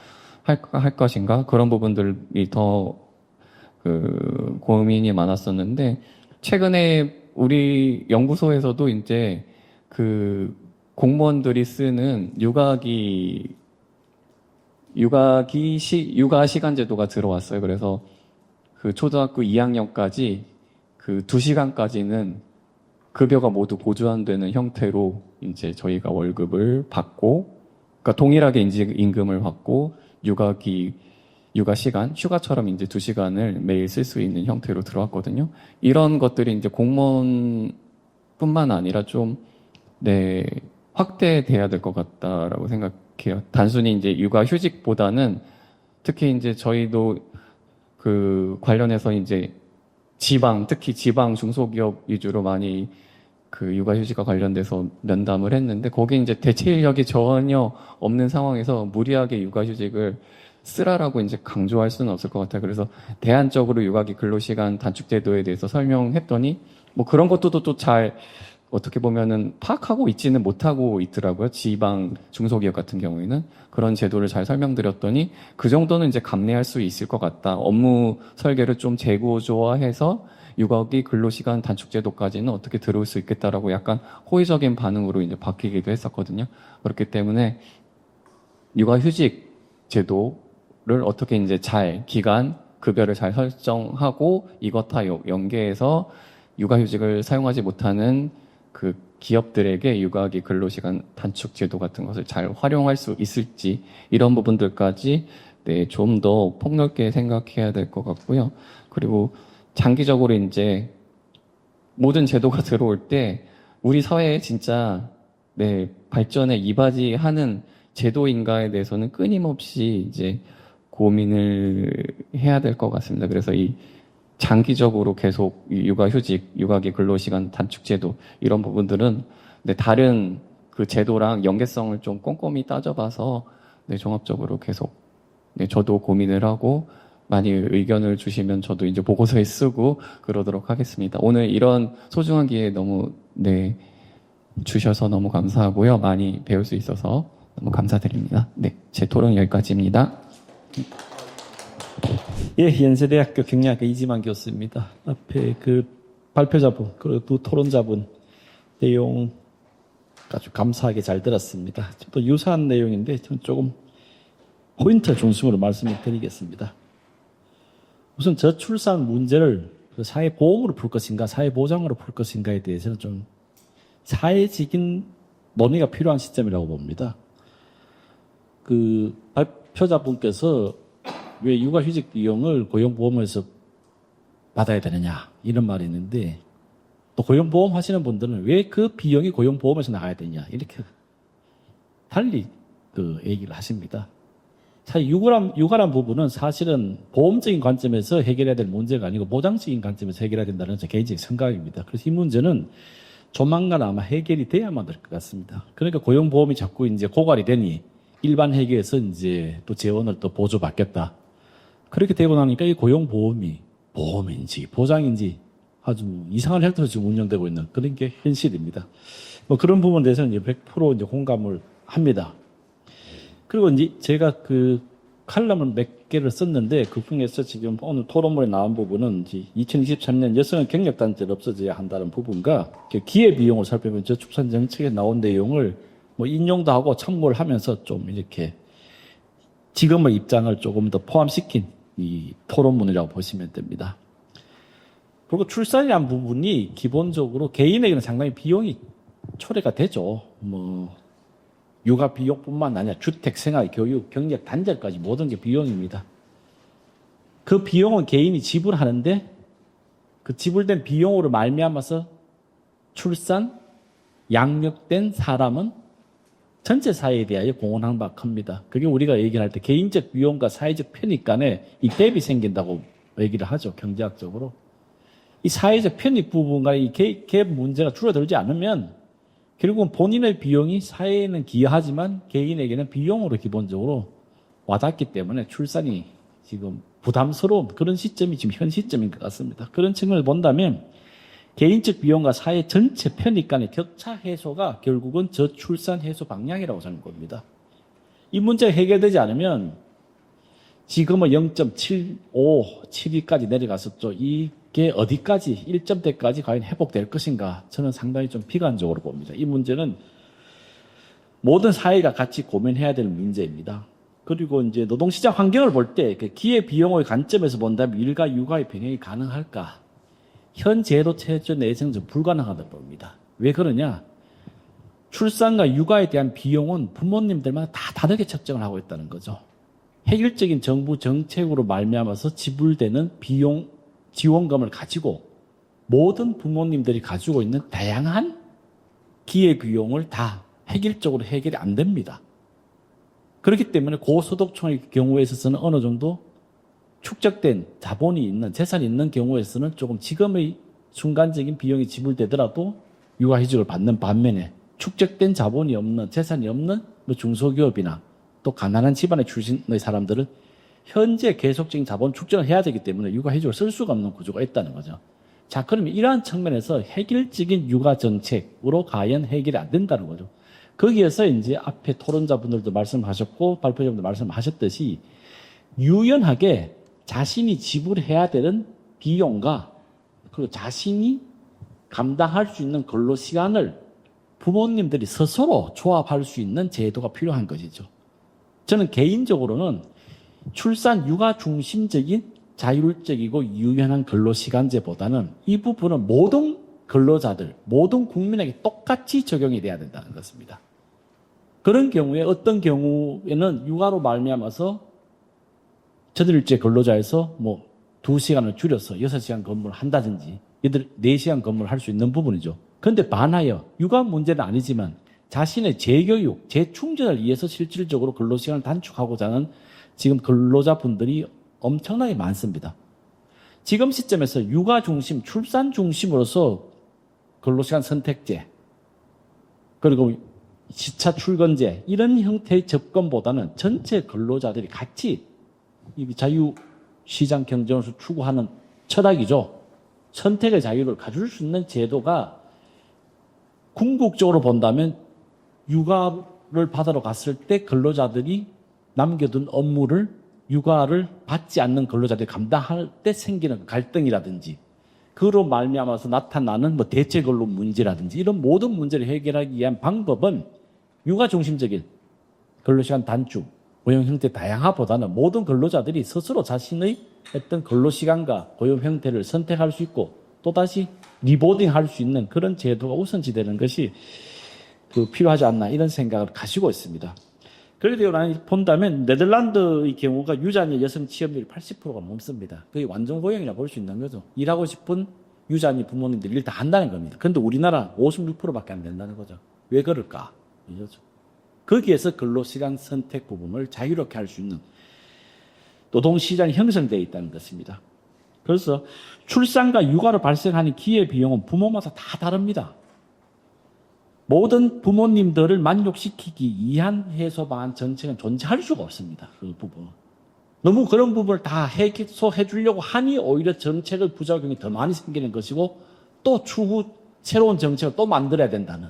할 것인가 그런 부분들이 더 고민이 많았었는데 최근에 우리 연구소에서도 이제 공무원들이 쓰는 육아 시간 제도가 들어왔어요. 그래서 초등학교 2학년까지 2시간까지는 급여가 모두 보완되는 형태로 이제 저희가 월급을 받고, 그러니까 동일하게 임금을 받고 육아 시간, 휴가처럼 이제 2시간을 매일 쓸 수 있는 형태로 들어왔거든요. 이런 것들이 이제 공무원뿐만 아니라 좀, 네, 확대돼야 될 것 같다라고 생각해요. 단순히 이제 육아 휴직보다는 특히 이제 저희도 그 관련해서 이제 특히 지방 중소기업 위주로 많이 그 육아휴직과 관련돼서 면담을 했는데 거기 이제 대체 인력이 전혀 없는 상황에서 무리하게 육아휴직을 쓰라라고 이제 강조할 수는 없을 것 같아요. 그래서 대안적으로 육아기 근로시간 단축제도에 대해서 설명했더니 뭐 그런 것도 또 잘 어떻게 보면은 파악하고 있지는 못하고 있더라고요. 지방 중소기업 같은 경우에는 그런 제도를 잘 설명드렸더니 그 정도는 이제 감내할 수 있을 것 같다. 업무 설계를 좀 재구조화해서 육아기 근로시간 단축제도까지는 어떻게 들어올 수 있겠다라고 약간 호의적인 반응으로 이제 바뀌기도 했었거든요. 그렇기 때문에 육아휴직 제도를 어떻게 이제 기간, 급여를 잘 설정하고 이것과 연계해서 육아휴직을 사용하지 못하는 그 기업들에게 육아기 근로시간 단축 제도 같은 것을 잘 활용할 수 있을지 이런 부분들까지 네, 좀 더 폭넓게 생각해야 될 것 같고요. 그리고 장기적으로 이제 모든 제도가 들어올 때 우리 사회에 진짜 네, 발전에 이바지하는 제도인가에 대해서는 끊임없이 이제 고민을 해야 될 것 같습니다. 그래서 이 장기적으로 계속 육아휴직, 육아기 근로시간 단축제도 이런 부분들은 네, 다른 그 제도랑 연계성을 좀 꼼꼼히 따져봐서 네, 종합적으로 계속 네, 저도 고민을 하고 많이 의견을 주시면 저도 이제 보고서에 쓰고 그러도록 하겠습니다. 오늘 이런 소중한 기회 너무 네, 주셔서 너무 감사하고요. 많이 배울 수 있어서 너무 감사드립니다. 네, 제 토론 여기까지입니다. 예, 연세대학교 경영학과 이지만 교수입니다. 앞에 그 발표자분, 그리고 두 토론자분 내용 아주 감사하게 잘 들었습니다. 또 유사한 내용인데 저는 조금 포인트 중심으로 말씀을 드리겠습니다. 우선 저출산 문제를 사회보험으로 풀 것인가, 사회보장으로 풀 것인가에 대해서는 좀 사회적인 논의가 필요한 시점이라고 봅니다. 그 발표자분께서 왜 육아휴직 비용을 고용보험에서 받아야 되느냐 이런 말이 있는데 또 고용보험 하시는 분들은 왜 그 비용이 고용보험에서 나가야 되냐 이렇게 달리 그 얘기를 하십니다. 사실 육아란 부분은 사실은 보험적인 관점에서 해결해야 될 문제가 아니고 보장적인 관점에서 해결해야 된다는 제 개인적인 생각입니다. 그래서 이 문제는 조만간 아마 해결이 돼야만 될 것 같습니다. 그러니까 고용보험이 자꾸 이제 고갈이 되니 일반 회계에서 이제 또 재원을 또 보조받겠다. 그렇게 되고 나니까 이 고용보험이 보험인지 보장인지 아주 이상한 형태로 지금 운영되고 있는 그런 게 현실입니다. 뭐 그런 부분에 대해서는 이제 100% 이제 공감을 합니다. 그리고 이제 제가 그 칼럼을 몇 개를 썼는데 그 중에서 지금 오늘 토론문에 나온 부분은 이제 2023년 여성은 경력단체를 없어져야 한다는 부분과 기회비용을 살펴보면 저출산 정책에 나온 내용을 뭐 인용도 하고 참고를 하면서 좀 이렇게 지금의 입장을 조금 더 포함시킨 이 토론문이라고 보시면 됩니다. 그리고 출산이라는 부분이 기본적으로 개인에게는 상당히 비용이 초래가 되죠. 뭐 육아 비용뿐만 아니라 주택, 생활, 교육, 경력, 단절까지 모든 게 비용입니다. 그 비용은 개인이 지불하는데 그 지불된 비용으로 말미암아서 출산, 양육된 사람은 전체 사회에 대하여 공헌한 바 큽니다. 그게 우리가 얘기를 할 때 개인적 비용과 사회적 편익 간에 이 갭이 생긴다고 얘기를 하죠. 경제학적으로. 이 사회적 편익 부분과 이 갭 문제가 줄어들지 않으면 결국은 본인의 비용이 사회에는 기여하지만 개인에게는 비용으로 기본적으로 와닿기 때문에 출산이 지금 부담스러운 그런 시점이 지금 현 시점인 것 같습니다. 그런 측면을 본다면 개인적 비용과 사회 전체 편익 간의 격차 해소가 결국은 저출산 해소 방향이라고 저는 봅니다. 이 문제가 해결되지 않으면 지금은 0.75, 72까지 내려갔었죠. 이게 어디까지, 1점대까지 과연 회복될 것인가 저는 상당히 좀 비관적으로 봅니다. 이 문제는 모든 사회가 같이 고민해야 될 문제입니다. 그리고 이제 노동시장 환경을 볼 때 기회 비용의 관점에서 본다면 일과 육아의 병행이 가능할까? 현 제도 체제 내에서는 좀 불가능하다고 봅니다. 왜 그러냐? 출산과 육아에 대한 비용은 부모님들마다 다 다르게 책정을 하고 있다는 거죠. 획일적인 정부 정책으로 말미암아서 지불되는 비용 지원금을 가지고 모든 부모님들이 가지고 있는 다양한 기회비용을 다 획일적으로 해결이 안 됩니다. 그렇기 때문에 고소득층의 경우에 있어서는 어느 정도 축적된 자본이 있는, 재산이 있는 경우에서는 조금 지금의 순간적인 비용이 지불되더라도 육아휴직을 받는 반면에 축적된 자본이 없는, 재산이 없는 뭐 중소기업이나 또 가난한 집안의 출신의 사람들은 현재 계속적인 자본 축적을 해야 되기 때문에 육아휴직을 쓸 수가 없는 구조가 있다는 거죠. 자, 그러면 이러한 측면에서 획일적인 육아 정책으로 과연 해결이 안 된다는 거죠. 거기에서 이제 앞에 토론자분들도 말씀하셨고 발표자분도 말씀하셨듯이 유연하게 자신이 지불해야 되는 비용과 그리고 자신이 감당할 수 있는 근로 시간을 부모님들이 스스로 조합할 수 있는 제도가 필요한 것이죠. 저는 개인적으로는 출산 육아 중심적인 자율적이고 유연한 근로시간제보다는 이 부분은 모든 근로자들, 모든 국민에게 똑같이 적용이 돼야 된다는 것입니다. 그런 경우에 어떤 경우에는 육아로 말미암아서 저들일제 근로자에서 뭐 2시간을 줄여서 6시간 근무를 한다든지 얘들 4시간 근무를 할 수 있는 부분이죠. 그런데 반하여 육아 문제는 아니지만 자신의 재교육, 재충전을 위해서 실질적으로 근로시간을 단축하고자 하는 지금 근로자분들이 엄청나게 많습니다. 지금 시점에서 육아 중심, 출산 중심으로서 근로시간 선택제, 그리고 시차 출근제, 이런 형태의 접근보다는 전체 근로자들이 같이 자유시장 경쟁에서 추구하는 철학이죠. 선택의 자유를 가질 수 있는 제도가 궁극적으로 본다면 육아를 받으러 갔을 때 근로자들이 남겨둔 업무를 육아를 받지 않는 근로자들이 감당할 때 생기는 갈등이라든지 그로 말미암아서 나타나는 뭐 대체 근로 문제라든지 이런 모든 문제를 해결하기 위한 방법은 육아 중심적인 근로시간 단축, 고용 형태 다양화보다는 모든 근로자들이 스스로 자신의 어떤 근로시간과 고용 형태를 선택할 수 있고 또다시 리보딩할 수 있는 그런 제도가 우선시되는 것이 필요하지 않나 이런 생각을 가지고 있습니다. 그래도 나는 본다면 네덜란드의 경우가 유자녀 여성 취업률이 80%가 넘습니다. 그게 완전 고용이라 볼 수 있는 거죠. 일하고 싶은 유자녀 부모님들이 일 다 한다는 겁니다. 그런데 우리나라 56%밖에 안 된다는 거죠. 왜 그럴까? 이거죠. 거기에서 근로시간 선택 부분을 자유롭게 할 수 있는 노동시장이 형성되어 있다는 것입니다. 그래서 출산과 육아로 발생하는 기회비용은 부모마다 다 다릅니다. 모든 부모님들을 만족시키기 위한 해소 방안 정책은 존재할 수가 없습니다. 그 부분은. 너무 그런 부분을 다 해소해 주려고 하니 오히려 정책의 부작용이 더 많이 생기는 것이고 또 추후 새로운 정책을 또 만들어야 된다는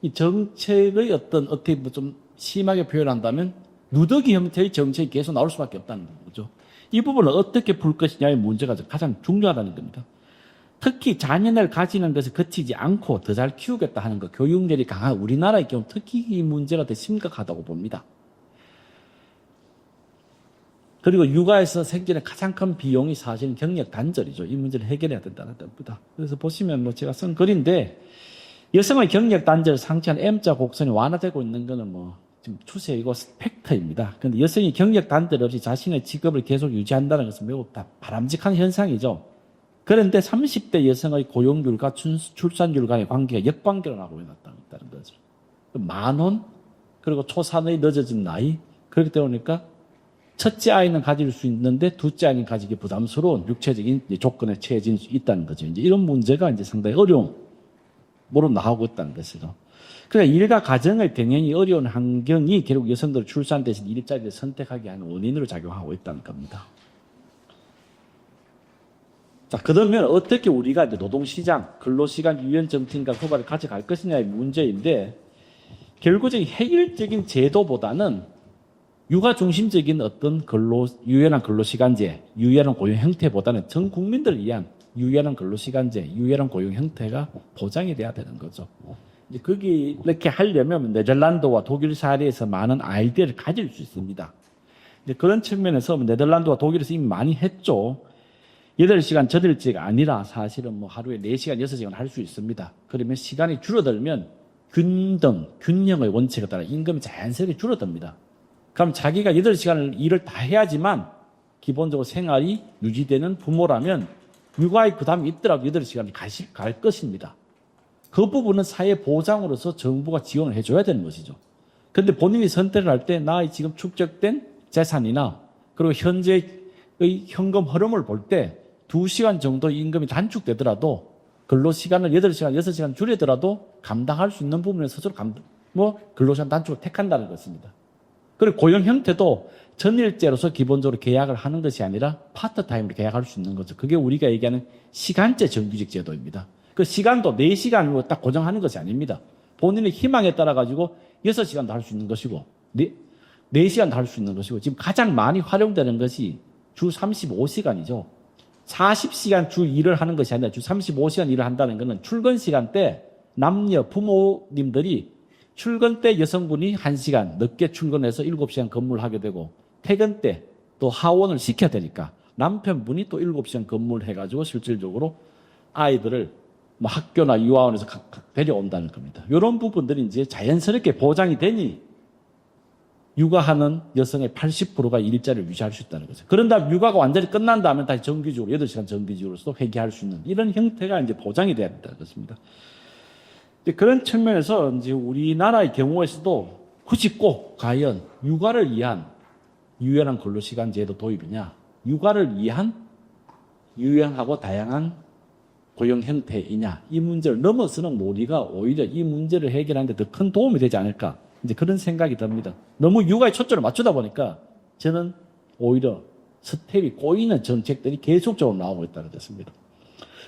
이 정책의 어떻게 좀 심하게 표현한다면 누더기 형태의 정책이 계속 나올 수밖에 없다는 거죠. 이 부분을 어떻게 풀 것이냐의 문제가 가장 중요하다는 겁니다. 특히 자녀를 가지는 것에 그치지 않고 더 잘 키우겠다 하는 것, 교육열이 강한 우리나라의 경우 특히 이 문제가 더 심각하다고 봅니다. 그리고 육아에서 생기는 가장 큰 비용이 사실은 경력 단절이죠. 이 문제를 해결해야 된다는 겁니다. 그래서 보시면 제가 쓴 글인데 여성의 경력 단절을 상치한 M자 곡선이 완화되고 있는 것은 지금 추세이고 팩터입니다. 그런데 여성이 경력 단절 없이 자신의 직업을 계속 유지한다는 것은 매우 바람직한 현상이죠. 그런데 30대 여성의 고용률과 출산율 간의 관계가 역관계로 나고 있다는 거죠. 만혼, 그리고 초산의 늦어진 나이, 그렇기 때문에 첫째 아이는 가질 수 있는데 둘째 아이는 가지기 부담스러운 육체적인 조건에 처해질 수 있다는 거죠. 이제 이런 문제가 이제 상당히 어려움으로 나오고 있다는 것이죠. 그러니까 일과 가정의 병행이 어려운 환경이 결국 여성들을 출산 대신 일자리를 선택하게 하는 원인으로 작용하고 있다는 겁니다. 자, 그러면 어떻게 우리가 이제 노동시장, 근로시간 유연 정책과 효과를 가져갈 것이냐의 문제인데, 결국적인 획일적인 제도보다는 육아 중심적인 어떤 유연한 근로시간제, 유연한 고용 형태보다는 전 국민들을 위한 유연한 근로시간제, 유연한 고용 형태가 보장이 돼야 되는 거죠. 이제 거기 이렇게 하려면 네덜란드와 독일 사례에서 많은 아이디어를 가질 수 있습니다. 이제 그런 측면에서 네덜란드와 독일에서 이미 많이 했죠. 8시간 저들제가 아니라 사실은 하루에 4시간, 6시간 할 수 있습니다. 그러면 시간이 줄어들면 균형의 원칙에 따라 임금이 자연스럽게 줄어듭니다. 그럼 자기가 8시간을 일을 다 해야지만 기본적으로 생활이 유지되는 부모라면 육아에 부담이 있더라도 8시간을 갈 것입니다. 그 부분은 사회 보장으로서 정부가 지원을 해줘야 되는 것이죠. 그런데 본인이 선택을 할 때 나의 지금 축적된 재산이나 그리고 현재의 현금 흐름을 볼 때 2시간 정도 임금이 단축되더라도 근로시간을 8시간, 6시간 줄이더라도 감당할 수 있는 부분에 스스로 근로시간 단축을 택한다는 것입니다. 그리고 고용 형태도 전일제로서 기본적으로 계약을 하는 것이 아니라 파트타임으로 계약할 수 있는 거죠. 그게 우리가 얘기하는 시간제 정규직 제도입니다. 그 시간도 4시간으로 딱 고정하는 것이 아닙니다. 본인의 희망에 따라 가지고 6시간도 할 수 있는 것이고 4시간도 할 수 있는 것이고 지금 가장 많이 활용되는 것이 주 35시간이죠. 40시간 주 일을 하는 것이 아니라 주 35시간 일을 한다는 것은 출근 시간 때 남녀 부모님들이 출근 때 여성분이 1시간 늦게 출근해서 7시간 근무를 하게 되고 퇴근 때 또 하원을 시켜야 되니까 남편분이 또 7시간 근무를 해가지고 실질적으로 아이들을 학교나 유아원에서 데려온다는 겁니다. 이런 부분들이 이제 자연스럽게 보장이 되니 육아하는 여성의 80%가 일자리를 유지할 수 있다는 거죠. 그런 다음 육아가 완전히 끝난 다음에 다시 정규직으로 8시간 정규직으로서 회귀할 수 있는 이런 형태가 이제 보장이 돼야 된다는 것입니다. 그런 측면에서 이제 우리나라의 경우에서도 굳이 꼭 과연 육아를 위한 유연한 근로시간 제도 도입이냐, 육아를 위한 유연하고 다양한 고용 형태이냐, 이 문제를 넘어서는 논의가 오히려 이 문제를 해결하는 데 더 큰 도움이 되지 않을까, 이제 그런 생각이 듭니다. 너무 육아에 초점을 맞추다 보니까 저는 오히려 스텝이 꼬이는 정책들이 계속적으로 나오고 있다는 것입니다.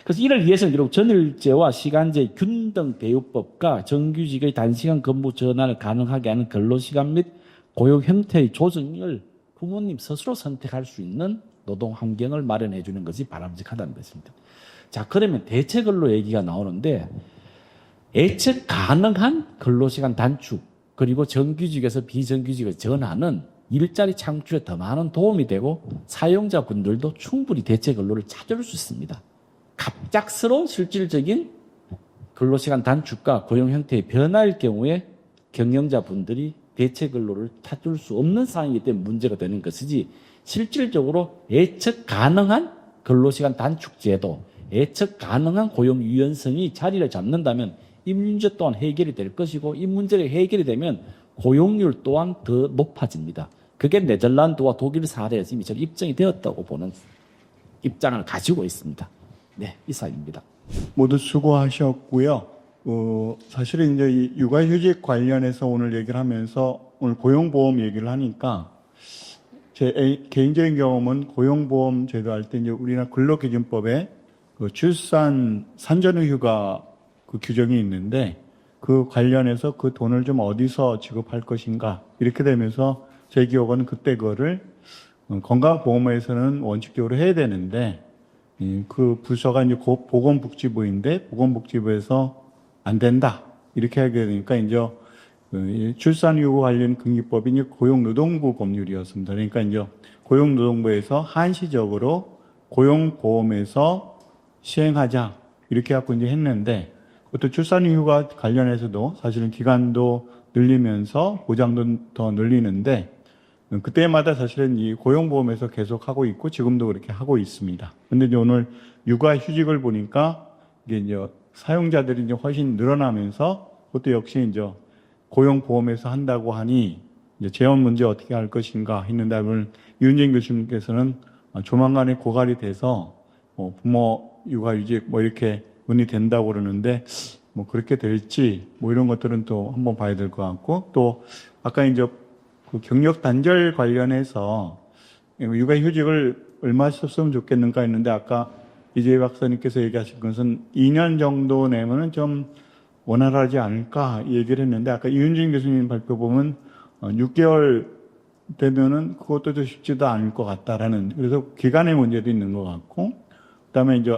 그래서 이를 위해서는 여러분 전일제와 시간제 균등 대우법과 정규직의 단시간 근무 전환을 가능하게 하는 근로시간 및 고용 형태의 조정을 부모님 스스로 선택할 수 있는 노동 환경을 마련해 주는 것이 바람직하다는 것입니다. 자, 그러면 대체 근로 얘기가 나오는데 예측 가능한 근로시간 단축 그리고 정규직에서 비정규직의 전환은 일자리 창출에 더 많은 도움이 되고 사용자분들도 충분히 대체 근로를 찾을 수 있습니다. 갑작스러운 실질적인 근로시간 단축과 고용 형태의 변화일 경우에 경영자분들이 대체 근로를 찾을 수 없는 상황이기 때문에 문제가 되는 것이지 실질적으로 예측 가능한 근로시간 단축 제도, 예측 가능한 고용 유연성이 자리를 잡는다면 이 문제 또한 해결이 될 것이고 이 문제가 해결이 되면 고용률 또한 더 높아집니다. 그게 네덜란드와 독일 사례에서 이미 입증이 되었다고 보는 입장을 가지고 있습니다. 네, 이상입니다. 모두 수고하셨고요. 사실은 이제 이 육아휴직 관련해서 오늘 얘기를 하면서 오늘 고용보험 얘기를 하니까 제 개인적인 경험은 고용보험 제도할 때 이제 우리나라 근로기준법에 그 출산 산전후 휴가 그 규정이 있는데 그 관련해서 그 돈을 좀 어디서 지급할 것인가 이렇게 되면서 제 기억은 그때 그거를 건강보험에서는 원칙적으로 해야 되는데 그 부서가 이제 보건복지부인데 보건복지부에서 안 된다 이렇게 하게 되니까 이제 출산휴가 관련 금기법이 이제 고용노동부 법률이었습니다. 그러니까 이제 고용노동부에서 한시적으로 고용보험에서 시행하자 이렇게 갖고 이제 했는데 그것도 출산휴가 관련해서도 사실은 기간도 늘리면서 보장도 더 늘리는데 그때마다 사실은 이 고용보험에서 계속 하고 있고 지금도 그렇게 하고 있습니다. 근데 이제 오늘 육아휴직을 보니까 이게 이제 사용자들이 이제 훨씬 늘어나면서 그것도 역시 이제 고용보험에서 한다고 하니 이제 재원 문제 어떻게 할 것인가 했는데 오늘 이은정 교수님께서는 조만간에 고갈이 돼서 부모 육아휴직 이렇게 논의된다고 그러는데 그렇게 될지 이런 것들은 또 한번 봐야 될 것 같고 또 아까 이제 그 경력 단절 관련해서 육아휴직을 얼마 썼으면 좋겠는가 했는데 아까 이재희 박사님께서 얘기하신 것은 2년 정도 내면은 좀 원활하지 않을까 얘기를 했는데 아까 이윤진 교수님 발표 보면 6개월 되면은 그것도 쉽지도 않을 것 같다라는 그래서 기간의 문제도 있는 것 같고 그다음에 이제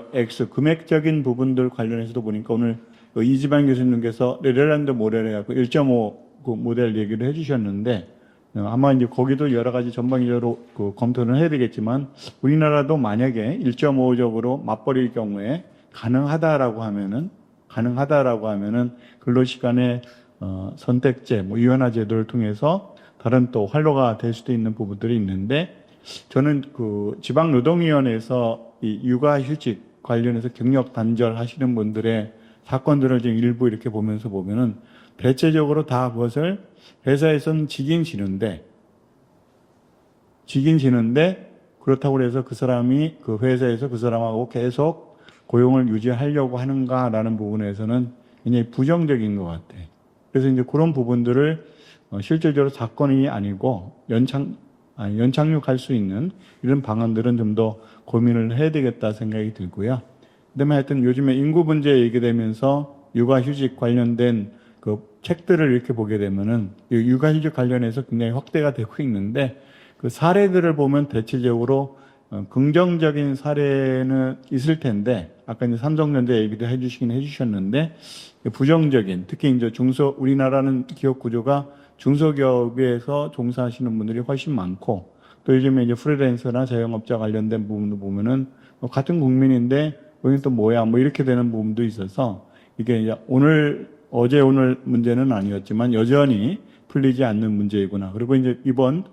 금액적인 부분들 관련해서도 보니까 오늘 이지만 교수님께서 네덜란드 모델에 갖고 1.5 그 모델 얘기를 해주셨는데 아마 이제 거기도 여러 가지 전방위적으로 그 검토는 해야 되겠지만 우리나라도 만약에 1.5적으로 맞벌이일 경우에 가능하다라고 하면은 근로시간의 선택제, 유연화 제도를 통해서 다른 또 활로가 될 수도 있는 부분들이 있는데 저는 그 지방노동위원회에서 이 육아휴직 관련해서 경력 단절하시는 분들의 사건들을 지금 일부 이렇게 보면서 보면은 대체적으로 다 그것을 회사에서는 지긴 지는데 그렇다고 해서 그 사람이 그 회사에서 그 사람하고 계속 고용을 유지하려고 하는가라는 부분에서는 굉장히 부정적인 것 같아요. 그래서 이제 그런 부분들을 실질적으로 사건이 아니고 연착륙할 수 있는 이런 방안들은 좀 더 고민을 해야 되겠다 생각이 들고요. 그다음에 하여튼 요즘에 인구 문제 얘기되면서 육아휴직 관련된 그 책들을 이렇게 보게 되면은 육아휴직 관련해서 굉장히 확대가 되고 있는데 그 사례들을 보면 대체적으로 긍정적인 사례는 있을 텐데 아까 이제 삼성전자 얘기도 해주셨는데 부정적인 특히 이제 우리나라는 기업 구조가 중소기업에서 종사하시는 분들이 훨씬 많고 또 요즘에 이제 프리랜서나 자영업자 관련된 부분도 보면은 같은 국민인데 여기 또 뭐야 뭐 이렇게 되는 부분도 있어서 이게 이제 어제 오늘 문제는 아니었지만 여전히 풀리지 않는 문제이구나. 그리고 이제 이번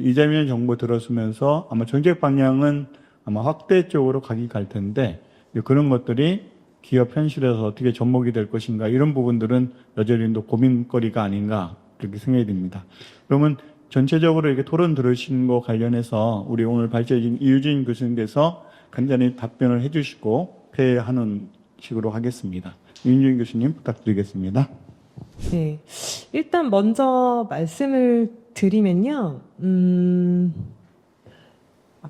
이재명 정부 들어서면서 아마 정책 방향은 아마 확대 쪽으로 갈 텐데 그런 것들이 기업 현실에서 어떻게 접목이 될 것인가 이런 부분들은 여전히 또 고민거리가 아닌가 그렇게 생각이 듭니다. 그러면 전체적으로 이렇게 토론 들으신 거 관련해서 우리 오늘 발제해준 이유진 교수님께서 간단히 답변을 해주시고 폐하는 식으로 하겠습니다. 이유진 교수님 부탁드리겠습니다. 네. 일단 먼저 말씀을 드리면요.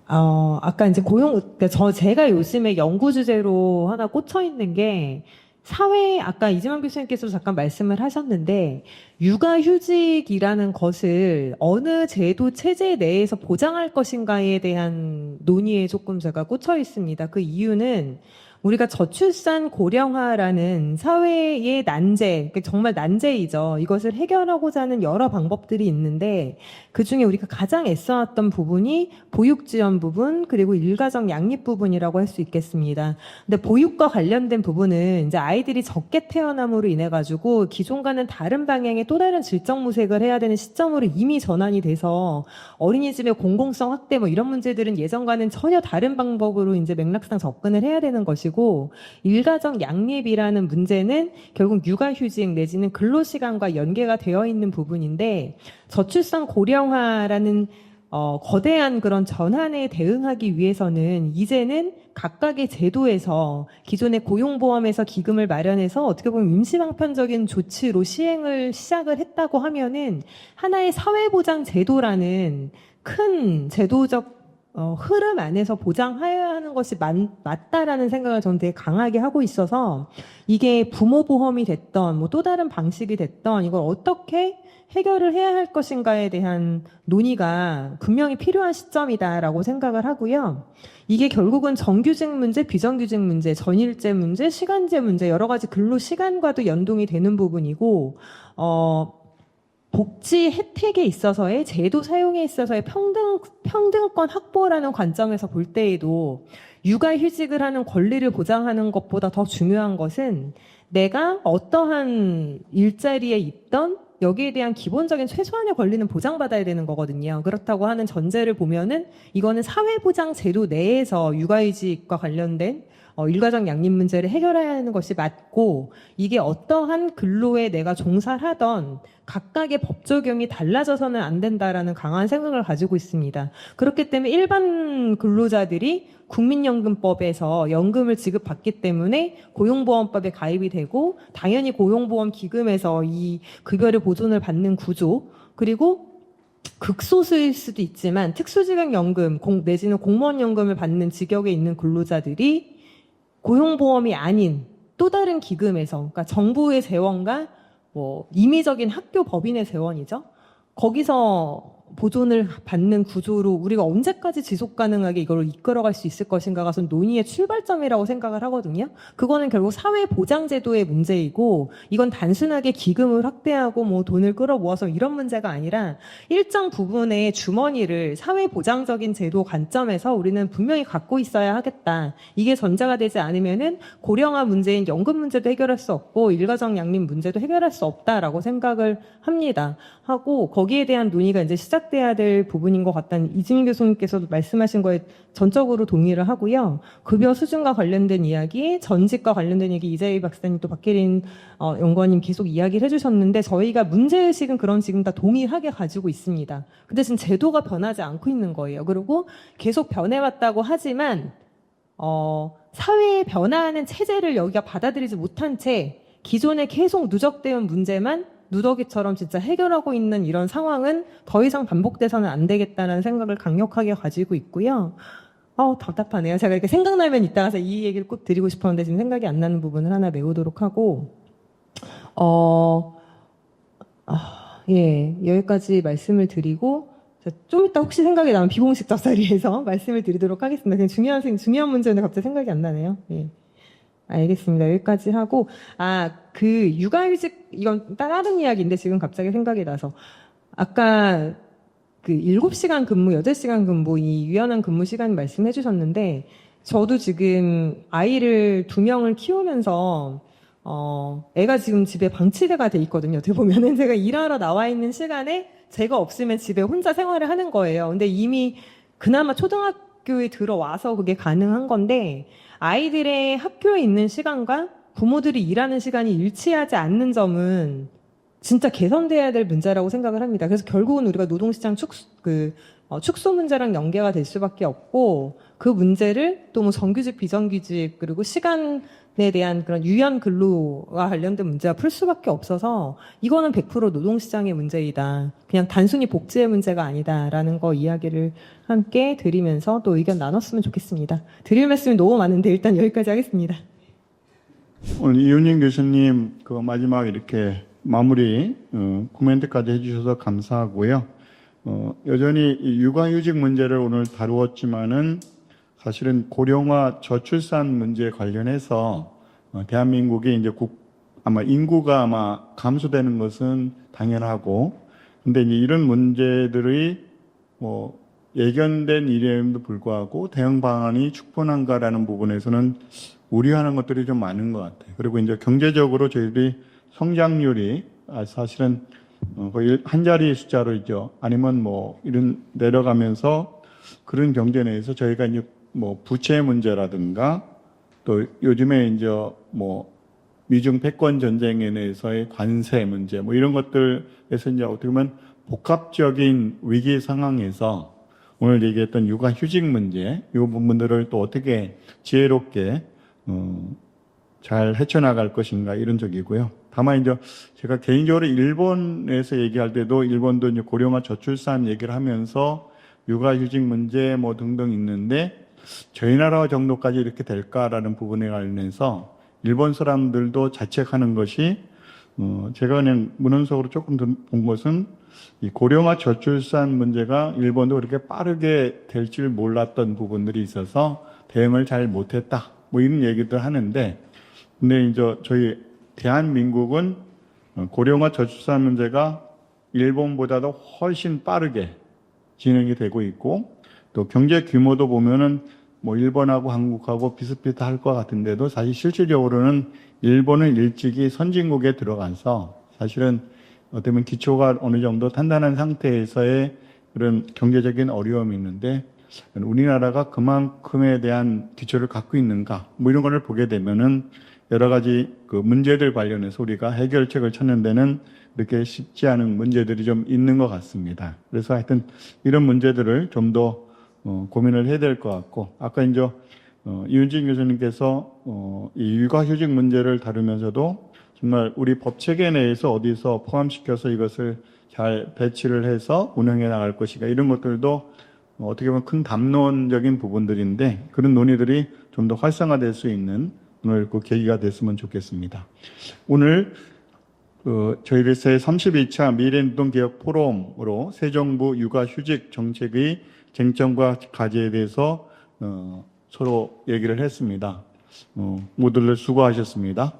아까 이제 그러니까 제가 요즘에 연구 주제로 하나 꽂혀 있는 게 아까 이재만 교수님께서 잠깐 말씀을 하셨는데, 육아휴직이라는 것을 어느 제도 체제 내에서 보장할 것인가에 대한 논의에 조금 제가 꽂혀 있습니다. 그 이유는 우리가 저출산 고령화라는 사회의 난제, 정말 난제이죠. 이것을 해결하고자 하는 여러 방법들이 있는데 그중에 우리가 가장 애써왔던 부분이 보육 지원 부분 그리고 일가정 양립 부분이라고 할 수 있겠습니다. 근데 보육과 관련된 부분은 이제 아이들이 적게 태어남으로 인해 가지고 기존과는 다른 방향의 또 다른 질적 모색을 해야 되는 시점으로 이미 전환이 돼서 어린이집의 공공성 확대 뭐 이런 문제들은 예전과는 전혀 다른 방법으로 이제 맥락상 접근을 해야 되는 것이고, 일가정 양립이라는 문제는 결국 육아휴직 내지는 근로시간과 연계가 되어 있는 부분인데, 저출산 고령화라는 거대한 그런 전환에 대응하기 위해서는 이제는 각각의 제도에서 기존의 고용보험에서 기금을 마련해서 어떻게 보면 임시방편적인 조치로 시작을 했다고 하면은 하나의 사회보장 제도라는 큰 제도적 흐름 안에서 보장해야 하는 것이 맞다라는 생각을 저는 되게 강하게 하고 있어서, 이게 부모보험이 됐던 뭐 또 다른 방식이 됐던 이걸 어떻게 해결을 해야 할 것인가에 대한 논의가 분명히 필요한 시점이다라고 생각을 하고요. 이게 결국은 정규직 문제, 비정규직 문제, 전일제 문제, 시간제 문제, 여러 가지 근로 시간과도 연동이 되는 부분이고, 복지 혜택에 있어서의 제도 사용에 있어서의 평등권 확보라는 관점에서 볼 때에도 육아휴직을 하는 권리를 보장하는 것보다 더 중요한 것은 내가 어떠한 일자리에 있던 여기에 대한 기본적인 최소한의 권리는 보장받아야 되는 거거든요. 그렇다고 하는 전제를 보면은 이거는 사회보장 제도 내에서 육아휴직과 관련된 일가정 양립 문제를 해결해야 하는 것이 맞고, 이게 어떠한 근로에 내가 종사를 하던 각각의 법 적용이 달라져서는 안 된다라는 강한 생각을 가지고 있습니다. 그렇기 때문에 일반 근로자들이 국민연금법에서 연금을 지급받기 때문에 고용보험법에 가입이 되고, 당연히 고용보험 기금에서 이 급여를 보존을 받는 구조, 그리고 극소수일 수도 있지만 특수직업연금 내지는 공무원연금을 받는 직역에 있는 근로자들이 고용보험이 아닌 또 다른 기금에서, 그러니까 정부의 재원과 뭐 임의적인 학교 법인의 재원이죠, 거기서 보존을 받는 구조로 우리가 언제까지 지속 가능하게 이걸 이끌어갈 수 있을 것인가가 전 논의의 출발점이라고 생각을 하거든요. 그거는 결국 사회보장제도의 문제이고 이건 단순하게 기금을 확대하고 뭐 돈을 끌어모아서 이런 문제가 아니라 일정 부분의 주머니를 사회보장적인 제도 관점에서 우리는 분명히 갖고 있어야 하겠다. 이게 전제가 되지 않으면은 고령화 문제인 연금 문제도 해결할 수 없고 일가정 양립 문제도 해결할 수 없다라고 생각을 합니다. 하고 거기에 대한 논의가 이제 시작돼야 될 부분인 것 같다는 이지민 교수님께서도 말씀하신 거에 전적으로 동의를 하고요. 급여 수준과 관련된 이야기, 전직과 관련된 얘기 이재희 박사님 또 박혜린 연구원님 계속 이야기를 해주셨는데 저희가 문제의식은 그런 지금 다 동일하게 가지고 있습니다. 근데 지금 제도가 변하지 않고 있는 거예요. 그리고 계속 변해왔다고 하지만 사회에 변화하는 체제를 여기가 받아들이지 못한 채 기존에 계속 누적되어 문제만 누더기처럼 진짜 해결하고 있는 이런 상황은 더 이상 반복돼서는 안 되겠다는 생각을 강력하게 가지고 있고요. 답답하네요. 제가 이렇게 생각나면 이따가서 이 얘기를 꼭 드리고 싶었는데 지금 생각이 안 나는 부분을 하나 메우도록 하고, 여기까지 말씀을 드리고, 좀 이따 혹시 생각이 나면 비공식 짝자리에서 말씀을 드리도록 하겠습니다. 그냥 중요한 문제인데 갑자기 생각이 안 나네요. 예. 알겠습니다. 여기까지 하고, 그 육아휴직, 이건 다른 이야기인데 지금 갑자기 생각이 나서, 아까 그 7시간 근무, 8시간 근무, 이 유연한 근무 시간 말씀해 주셨는데, 저도 지금 아이를 2명을 키우면서, 애가 지금 집에 방치대가 돼 있거든요. 어떻게 보면은 제가 일하러 나와 있는 시간에 제가 없으면 집에 혼자 생활을 하는 거예요. 근데 이미 그나마 초등학교에 들어와서 그게 가능한 건데, 아이들의 학교에 있는 시간과 부모들이 일하는 시간이 일치하지 않는 점은 진짜 개선돼야 될 문제라고 생각을 합니다. 그래서 결국은 우리가 노동시장 축소 문제랑 연계가 될 수밖에 없고 그 문제를 또 뭐 정규직, 비정규직 그리고 시간에 대한 그런 유연 근로와 관련된 문제가 풀 수밖에 없어서 이거는 100% 노동시장의 문제이다. 그냥 단순히 복지의 문제가 아니다라는 거 이야기를 함께 드리면서 또 의견 나눴으면 좋겠습니다. 드릴 말씀이 너무 많은데 일단 여기까지 하겠습니다. 오늘 이윤진 교수님 그 마지막 이렇게 마무리 코멘트까지 해주셔서 감사하고요. 여전히 이 육아휴직 문제를 오늘 다루었지만은 사실은 고령화 저출산 문제에 관련해서 대한민국이 이제 아마 인구가 아마 감소되는 것은 당연하고, 근데 이제 이런 문제들이 뭐 예견된 일임에도 불구하고 대응 방안이 충분한가라는 부분에서는 우려하는 것들이 좀 많은 것 같아요. 그리고 이제 경제적으로 저희들이 성장률이 사실은 거의 한 자리 숫자로죠. 아니면 뭐 이런 내려가면서 그런 경제 내에서 저희가 이제 뭐 부채 문제라든가 또 요즘에 이제 뭐 미중 패권 전쟁에 대해서의 관세 문제 뭐 이런 것들에서 이제 어떻게 보면 복합적인 위기 상황에서 오늘 얘기했던 육아휴직 문제 이 부분들을 또 어떻게 지혜롭게 잘 헤쳐나갈 것인가 이런 쪽이고요. 다만 이제 제가 개인적으로 일본에서 얘기할 때도 일본도 이제 고령화 저출산 얘기를 하면서 육아휴직 문제 뭐 등등 있는데 저희 나라 정도까지 이렇게 될까라는 부분에 관련해서 일본 사람들도 자책하는 것이 제가 그냥 문헌적으로 조금 본 것은 이 고령화 저출산 문제가 일본도 그렇게 빠르게 될 줄 몰랐던 부분들이 있어서 대응을 잘 못했다 뭐 이런 얘기들 하는데, 근데 이제 저희 대한민국은 고령화 저출산 문제가 일본보다도 훨씬 빠르게 진행이 되고 있고 또 경제 규모도 보면은 뭐 일본하고 한국하고 비슷비슷할 것 같은데도 사실 실질적으로는 일본은 일찍이 선진국에 들어가서 사실은 어떻게 보면 기초가 어느 정도 탄탄한 상태에서의 그런 경제적인 어려움이 있는데 우리나라가 그만큼에 대한 기초를 갖고 있는가 뭐 이런 거를 보게 되면은 여러 가지 그 문제들 관련해서 우리가 해결책을 찾는 데는 그렇게 쉽지 않은 문제들이 좀 있는 것 같습니다. 그래서 하여튼 이런 문제들을 좀 더 고민을 해야 될 것 같고, 아까 이제 이윤진 교수님께서 이 육아휴직 문제를 다루면서도 정말 우리 법 체계 내에서 어디서 포함시켜서 이것을 잘 배치를 해서 운영해 나갈 것인가 이런 것들도 어떻게 보면 큰 담론적인 부분들인데 그런 논의들이 좀 더 활성화될 수 있는 오늘 그 계기가 됐으면 좋겠습니다. 오늘 저희들 새 32차 미래노동개혁 포럼으로 새 정부 육아휴직 정책의 쟁점과 과제에 대해서 서로 얘기를 했습니다. 모두들 수고하셨습니다.